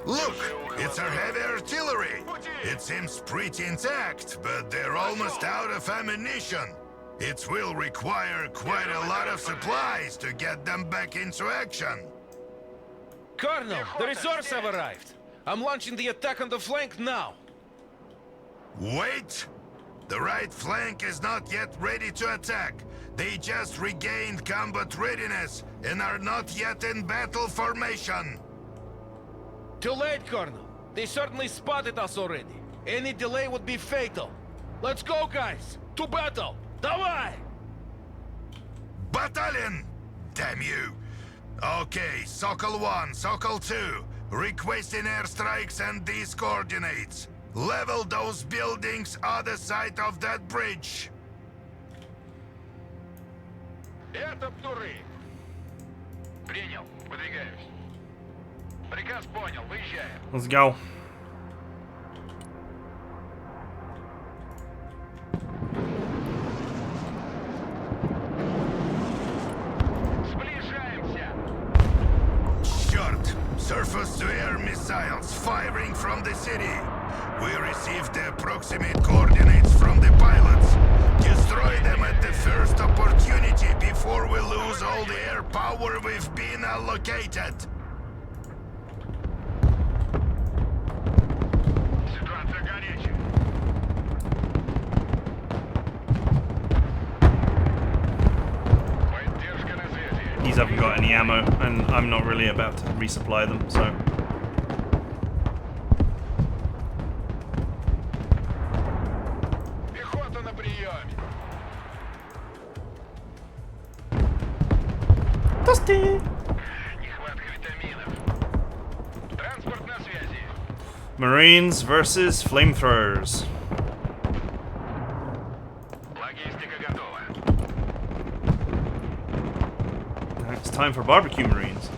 Look, it's our heavy artillery. It seems pretty intact, but they're almost out of ammunition. It will require quite a lot of supplies to get them back into action. Colonel, the reserves have arrived. I'm launching the attack on the flank now. Wait! The right flank is not yet ready to attack. They just regained combat readiness and are not yet in battle formation. Too late, Colonel. They certainly spotted us already. Any delay would be fatal. Let's go, guys! To battle! Давай! Battalion! Damn you! Okay, Sokol 1, Sokol 2, requesting airstrikes and these coordinates. Level those buildings other side of that bridge. Это птуры. Принял. Выдвигаюсь. Приказ понял. Выезжаем. Let's go. Сближаемся. Surface-to-air missiles firing from the city. We received the approximate coordinates from the pilots. Destroy them at the first opportunity before we lose all the air power we've been allocated. Ситуация горячая. Поддержка на связи. These haven't got any ammo, and I'm not really about to resupply them, so... Пехота на приеме. Dusty! Нехватка витаминов. Транспорт на связи. Marines versus flamethrowers. Логистика готова. It's time for barbecue Marines.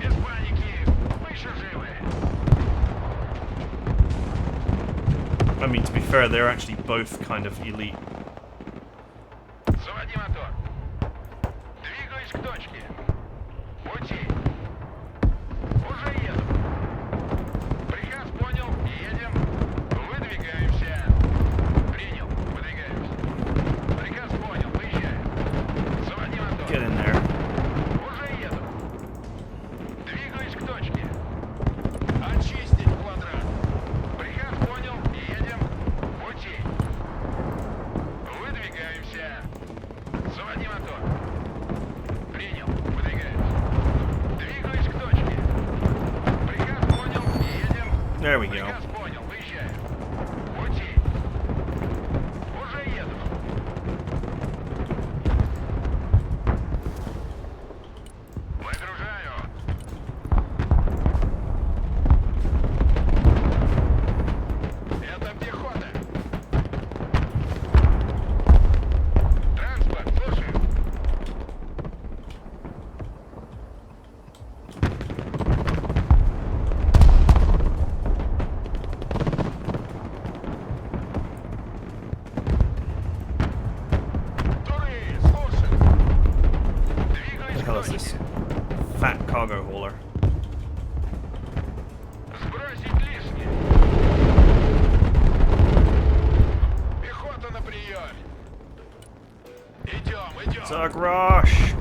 Без паники. Мы еще живы. I mean, to be fair, they're actually both kind of elite. Заводи мотор. Двигаюсь к точке. Пути. Уже еду. Приказ понял. Едем. Выдвигаемся. Принял. Выдвигаемся. Приказ понял. Выезжаем. Заводи мотор. Get in there. Уже еду. Двигаюсь к точке. Очистить квадрат. Приказ понял. Едем. Пути. Выдвигаемся. Заводи мотор. Принял. Выдвигаемся. Двигаюсь к точке. Приказ понял. Едем. There we go. Приказ понял. Выезжаем. Пути. Уже еду. Выгружаю. Это пехота. Транспорт, слушаю. Туры, слушаю. What Двигаюсь the к hell is this? точке. Fat cargo hauler. Сбросить лишнее. Пехота на приеме. Идем. Zug rush!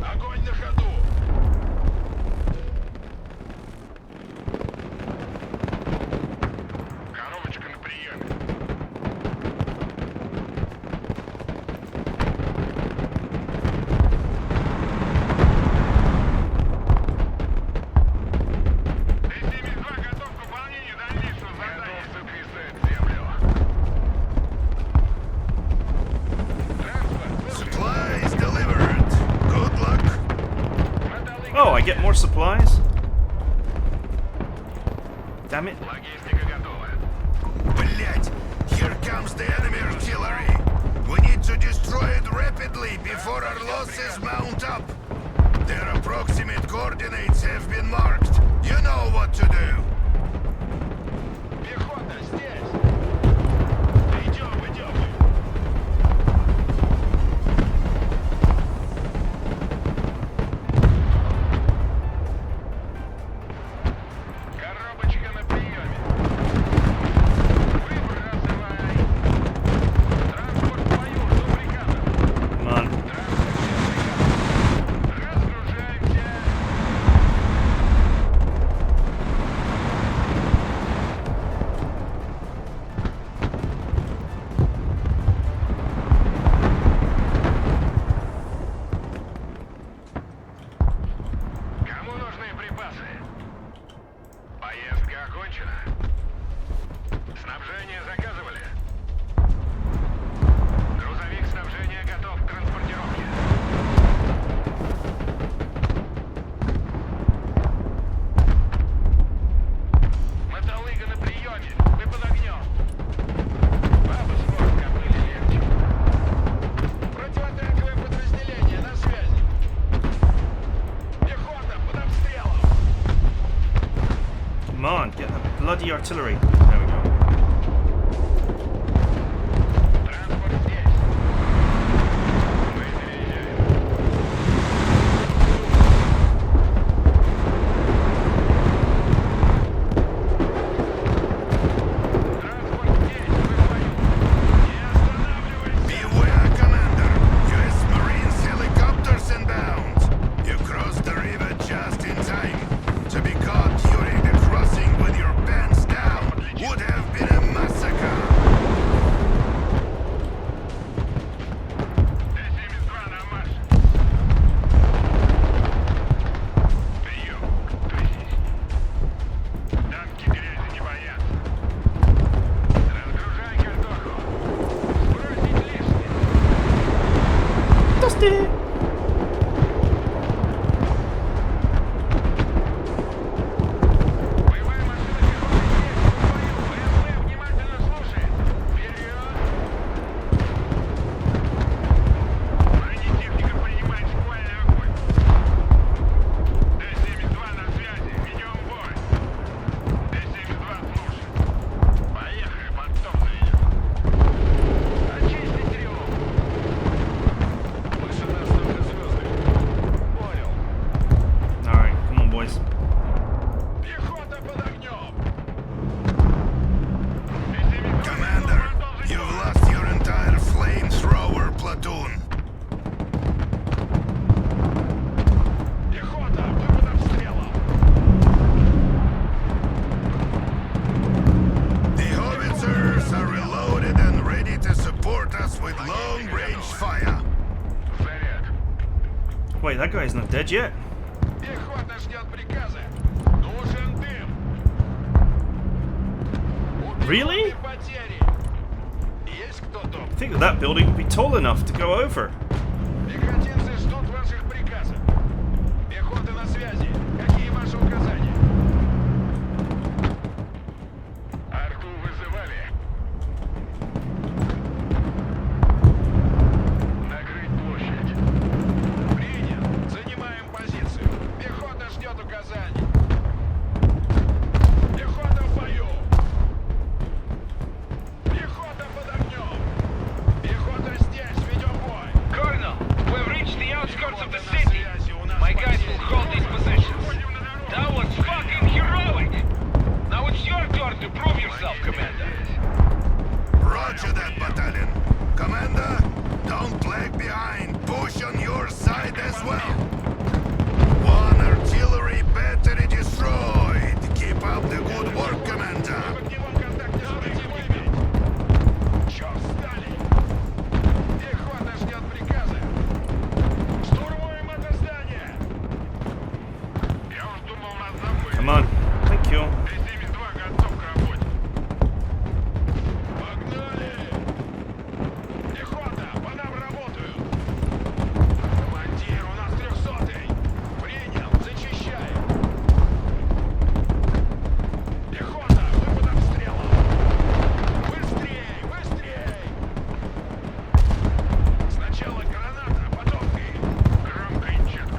Огонь на ходу. Коробочка на приеме. Т-72 готов к выполнению дальнейшего задания. Сотрясает землю. Транспорт, слушай. Supplies delivered. Good luck. Oh, I get more supplies? Damn it. Логистика готова. Блять! Here comes the enemy artillery. We need to destroy it rapidly before our losses mount up. Their approximate coordinates have been marked. You know what to do. Пехота здесь. Идем. Коробочка на приеме. Выбрасывай. Транспорт в бою, жду приказа. Come on. Разгружаемся. Кому нужны припасы? Поездка окончена. Снабжение заказывали. Грузовик снабжения готов к транспортировке. Мотолыга на приеме. Мы под огнем. Бабы с мозга были легче. Противотанковое подразделение на связи. Пехота под обстрелом. Come on, get the bloody artillery. There we go. Транспорт здесь. Мы переезжаем. Боевая машина пехоты здесь, в бою. ВМВ внимательно слушает. Вперед! Бронетехника принимает шквальный огонь. Т-72 на связи. Ведем бой. Т-72 слушай. Поехали, потом наведем. Очистить тревогу. Выше нас только звезды. Понял. Alright, come on, boys. Пехота под огнем. Commander, you've lost your entire flamethrower platoon. Пехота, выпад обстрела. The howitzers are reloaded and ready to support us with long-range fire. Заряд. Wait, that guy's not dead yet. Пехота ждет приказа. Нужен дым. Really? Убивайте потери. Есть кто тут? I think that building would be tall enough to go over. Пехотинцы ждут ваших приказов. Пехота на связи. Какие ваши указания? Арту вызывали. Накрыть площадь. Принял. Занимаем позицию. Пехота ждет указаний. Пехота в бою. Пехота под огнем. Пехота здесь. Ведем бой. Colonel, we've reached the outskirts of the Пехота на city. связи. У нас My guys will потери. hold these positions. Выходим на дорогу. That was fucking heroic. Now it's your turn to prove yourself, Commander. Roger that, battalion. Commander, don't lag behind. Push on your side as well. One artillery battery destroyed. Keep up the good work, Commander. В огневом контакте с противником. Чёрт, встали! Пехота ждет приказа. Штурмуем это здание! Я уж думал, нас забыли. Come on. Thank you. Т-72 готов к работе. Погнали! Пехота, по нам работают! Командир, у нас 300-й! Принял, зачищаем! Пехота, выпад обстрела! Быстрей, быстрей! Сначала граната, потом ты! Громко и четко!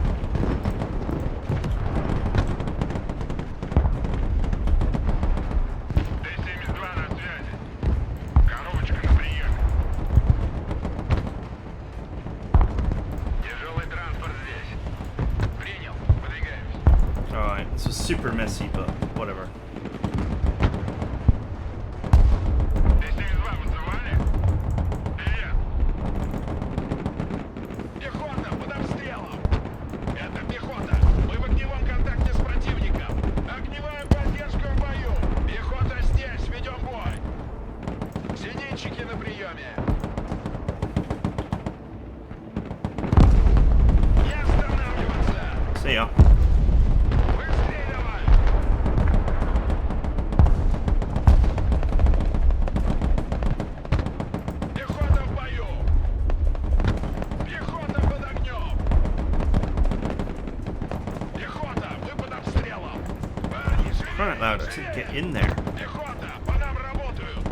Т-72 на связи. Коробочка на приеме. Тяжелый транспорт здесь. Принял. Подвигаемся. Alright, this was super messy, but whatever. Т-72 вызывали? Привет. Пехота под обстрелом. Это пехота. Мы в огневом контакте с противником. Огневая поддержка в бою. Пехота здесь. Ведем бой. Зенитчики на приеме. Не останавливаться. See ya. Быстрее давай. Пехота в бою. Пехота под огнем. Пехота, выпад обстрелом. Парни, Run it loud, I said get in there. Пехота, по нам работают.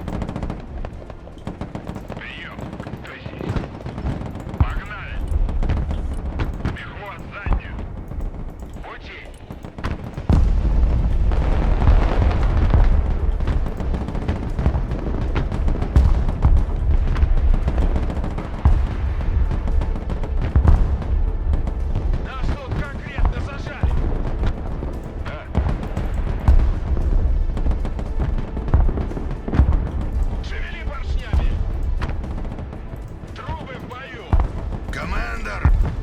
Прием. Кто здесь? Погнали. Пехот, заднюю. Пути. Нас тут конкретно зажали. Да. Шевели поршнями. Трубы в бою. Commander,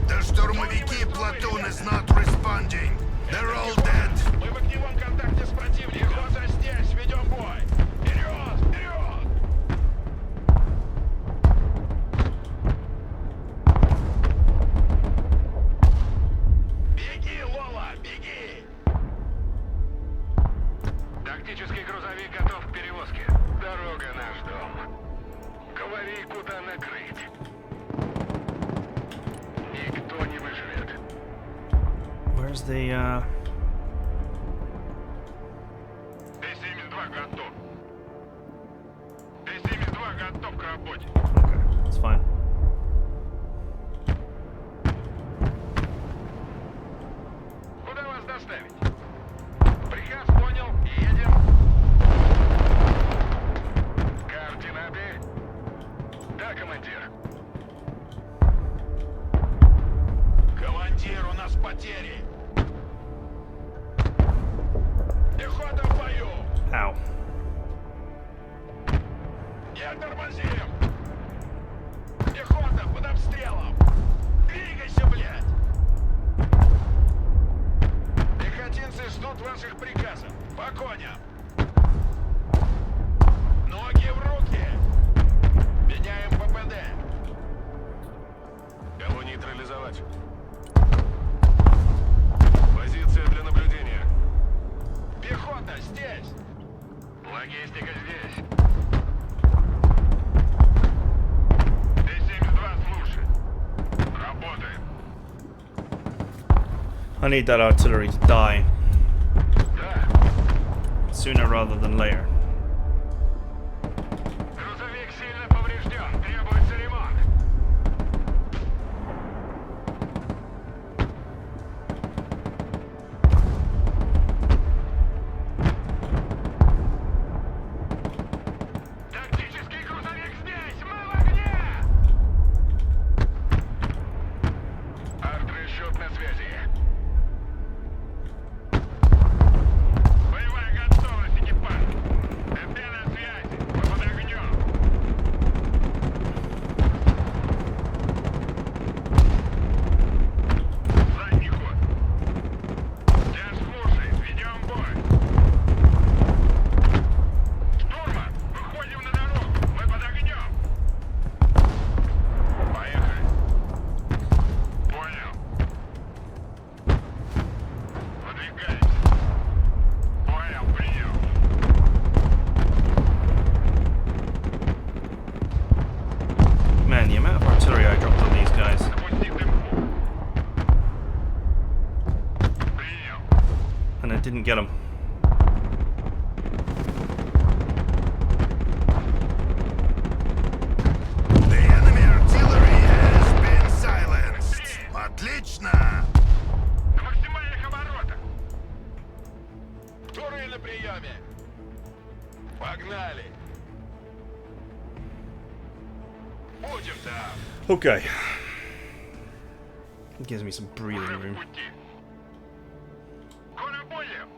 the штурмовики platoon is not responding. They're all dead. Мы в огневом контакте с противником. Пехота здесь. Ведем бой. Вперед! Вперед! Беги, Лола! Беги! Тактический грузовик готов к перевозке. Дорога наш дом. Говори, куда накрыть. Where's the Т-72 готов. Т-72 готов к работе. Okay, it's fine. Куда вас доставить? Приказ понял, едем. Координаты. Да, командир. Командир, у нас потери. Пехота в бою. Ow. Не тормозим. Пехота под обстрелом. Двигайся, блядь. Пехотинцы ждут ваших приказов. По коням. Ноги в руки. Меняем ППД. Кого нейтрализовать? Позиция для наблюдения. Пехота здесь. Логистика здесь. Т-72 слушай. Работаем. I need that artillery to die Да. sooner rather than later. Грузовик сильно поврежден. Требуется ремонт. Тактический грузовик здесь! Мы в огне! Артрасчет на связи. Боевая готовность, экипаж. ТП на связи. Мы под огнем. Задний ход. Тебя слушает. Ведем бой. Штурман, выходим на дорогу. Мы под огнем. Поехали. Понял. Выдвигайся. Понял, принял. Man, the amount of artillery I dropped on these guys. Запусти дымку. Принял. And I didn't get them. The enemy artillery has been silenced. Отлично! На максимальных оборотах. Туры на приеме. Погнали. Будем там. Okay. It gives me some breathing Уже в room. пути. Конобоем.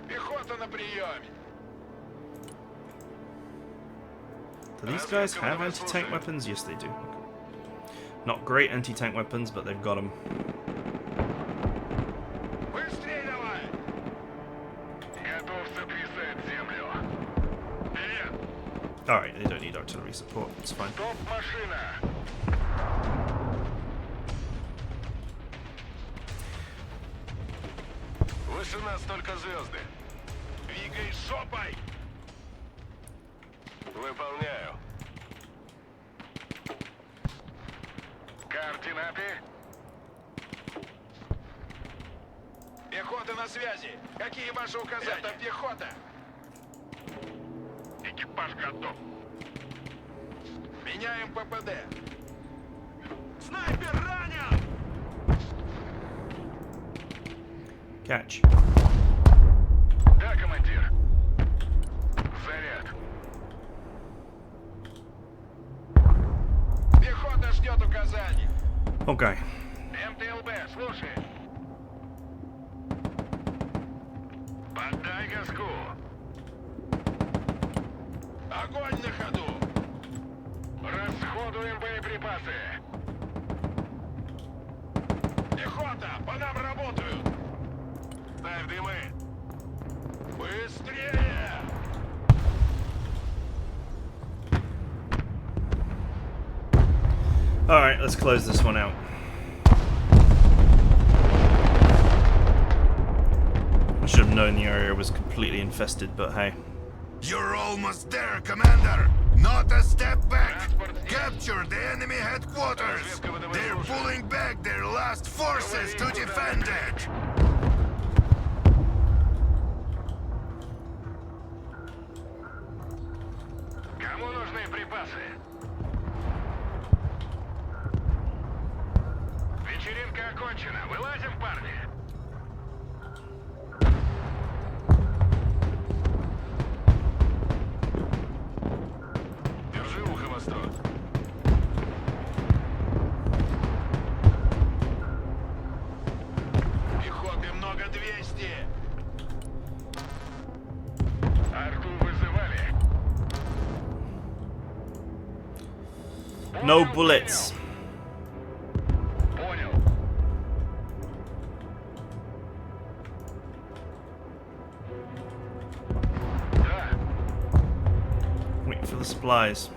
Пехота на приеме. Do these guys have anti-tank weapons? Yes, they do. Not great anti-tank weapons, but they've got them. Быстрей давай. Готов сотрясать землю. Вперед. Alright, they don't need artillery support. It's fine. Стоп, машина. Выше нас только звезды. Двигай жопой. Выполняю. Координаты. Пехота на связи. Какие ваши указания? Это пехота. Экипаж готов. Меняем ППД. Снайпер ранен! Catch. Да, командир. Заряд. Пехота ждет указаний. Okay. МТЛБ, слушай. Подай газку. Огонь на ходу. Расходуем боеприпасы. Пехота, по нам работают. Ставь дымы. Быстрее! Alright, let's close this one out. I should have known the area was completely infested, but hey. You're almost there, Commander. Not a step back! Capture the enemy headquarters! They're pulling back their last forces to defend it! Кому нужны припасы? Вечеринка окончена. Вылазим, парни. Держи ухо востро. Пехоты много 200. Арту вызывали. No bullets. Понял. Да. Wait for the supplies.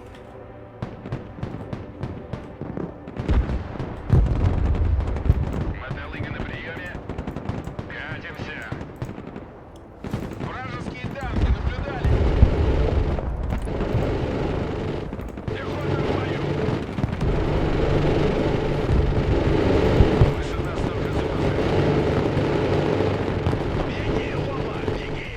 Мотолыга на приеме. Катимся. Вражеские танки наблюдали. Пехота в бою. Выше нас только звезды. Беги, Лола, беги.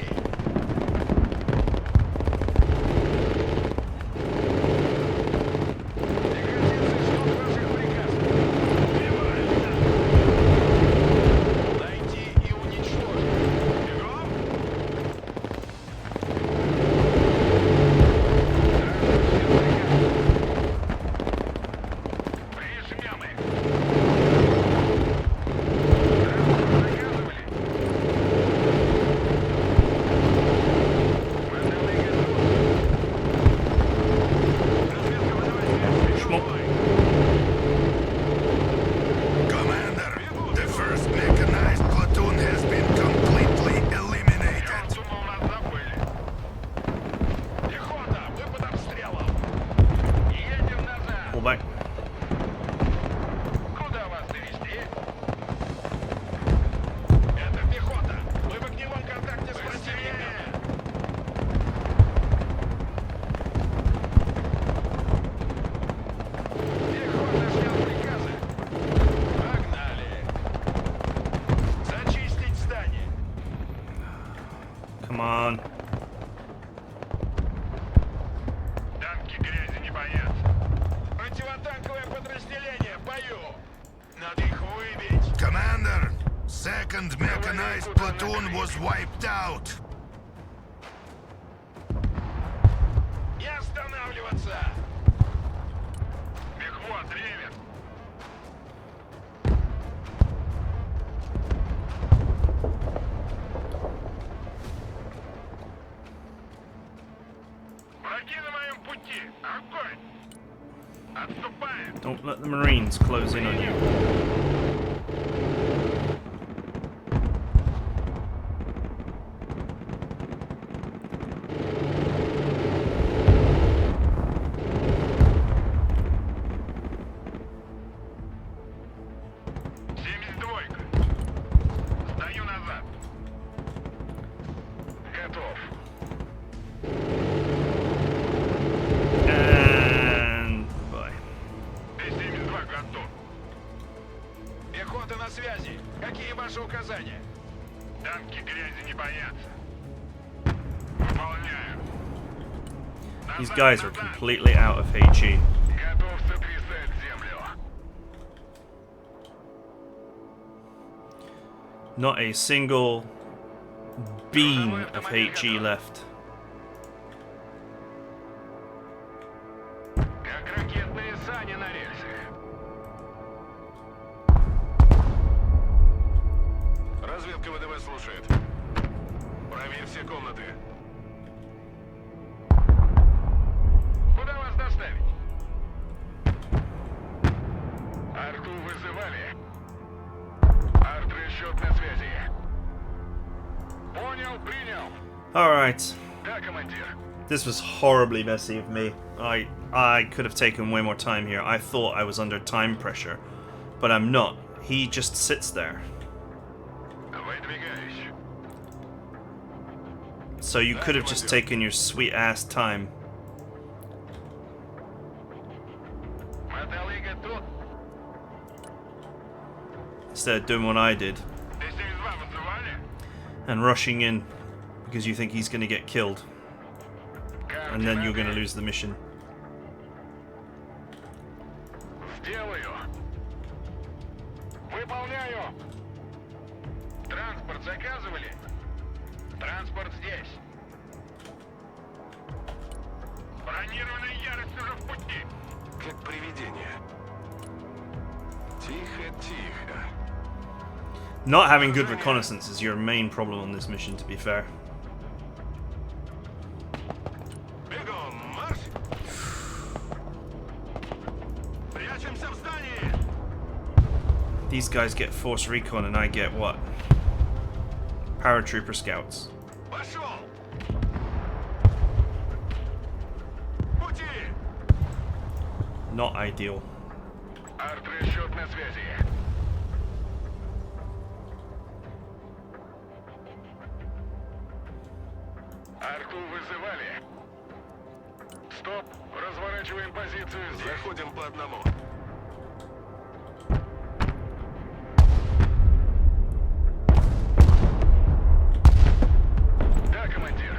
Декатинцы ждут ваших приказов. Убивай. Найти и уничтожить. Бегом! Прижмем их. Заказывали. Мотолыга тут. Разведка, вызывай связь. Шмок. Commander, the first mechanized platoon has been completely eliminated. Я думал, нас забыли. Пехота, выпад обстрелов. Едем назад. Pull back. Куда вас довести? Это пехота. Мы в огневом контакте с противником. Пехота ждет приказа. Погнали. Зачистить здание. Come on. Танки грязи не боятся. Противотанковое подразделение в бою. Надо их выбить. Commander, second mechanized platoon was wiped out. Не останавливаться. Мехвод, ревет. Враги на моем пути. Огонь. Отступаем. Don't let the Marines close in on you. Сдаю назад. Готов. And bye. Т-72 готов. Пехота на связи. Какие ваши указания? Танки грязи не боятся. Выполняю. These Назад, guys are назад. completely out of HE. Готов сотрясать землю. Not a single beam of HE left. Как ракетные сани на рельсах. Разведка ВДВ слушает. Проверь все комнаты. Куда вас доставить? Арту вызывали. Арт-расчет на связи. Понял, принял. Alright. Да, командир. This was horribly messy of me. I could have taken way more time here. I thought I was under time pressure, but I'm not. He just sits there. Выдвигаюсь. So you could have just taken your sweet ass time. Мотолыга тут. Instead of doing what I did TheEdmon вызывали? and rushing in because you think he's going to get killed, and then you're going to lose the mission. Сделаю. Выполняю. Транспорт заказывали? Транспорт здесь. Бронированная ярость уже в пути. Как привидение. Тихо, тихо. Not having good reconnaissance is your main problem on this mission, to be fair. Бегом, марш! Прячемся в здании! These guys get force recon and I get what? Paratrooper scouts. Пошел! Пути! Not ideal. Арт-расчет на связи. Арту вызывали. Стоп, разворачиваем позицию здесь. Заходим по одному. Да, командир.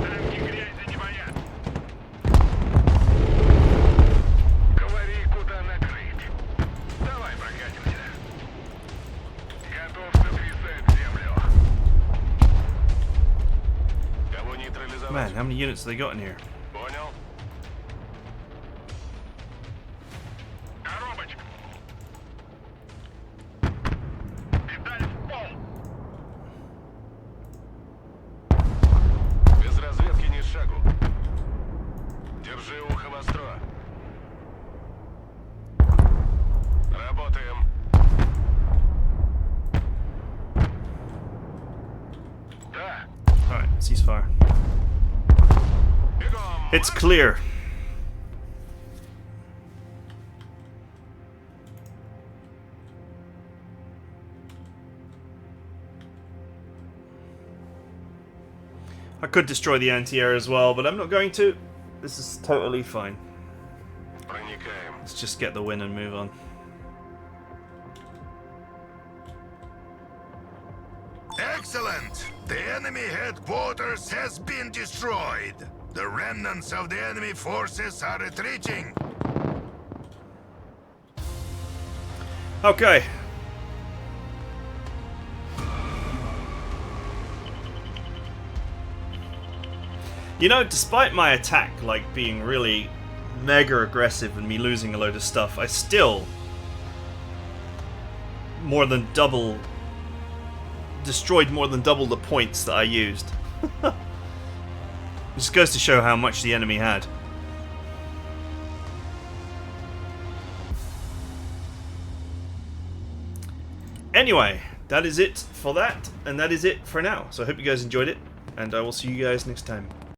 Танки грязи не боят. Говори, куда накрыть. Давай прокатимся. Готов сотрясать землю. Кого нейтрализовать? Man, how many units have they got in here? Понял. Коробочка. Педаль в пол. Без разведки ни шагу. Держи ухо востро. Работаем. Да. Alright, ceasefire. Бегом. It's clear. I could destroy the anti-air as well, but I'm not going to. This is totally fine. Проникаем. Let's just get the win and move on. Excellent! The enemy headquarters has been destroyed. The remnants of the enemy forces are retreating. Okay. You know, despite my attack like being really mega aggressive and me losing a load of stuff, I still destroyed more than double the points that I used. This goes to show how much the enemy had. Anyway, that is it for that, and that is it for now. So I hope you guys enjoyed it, and I will see you guys next time.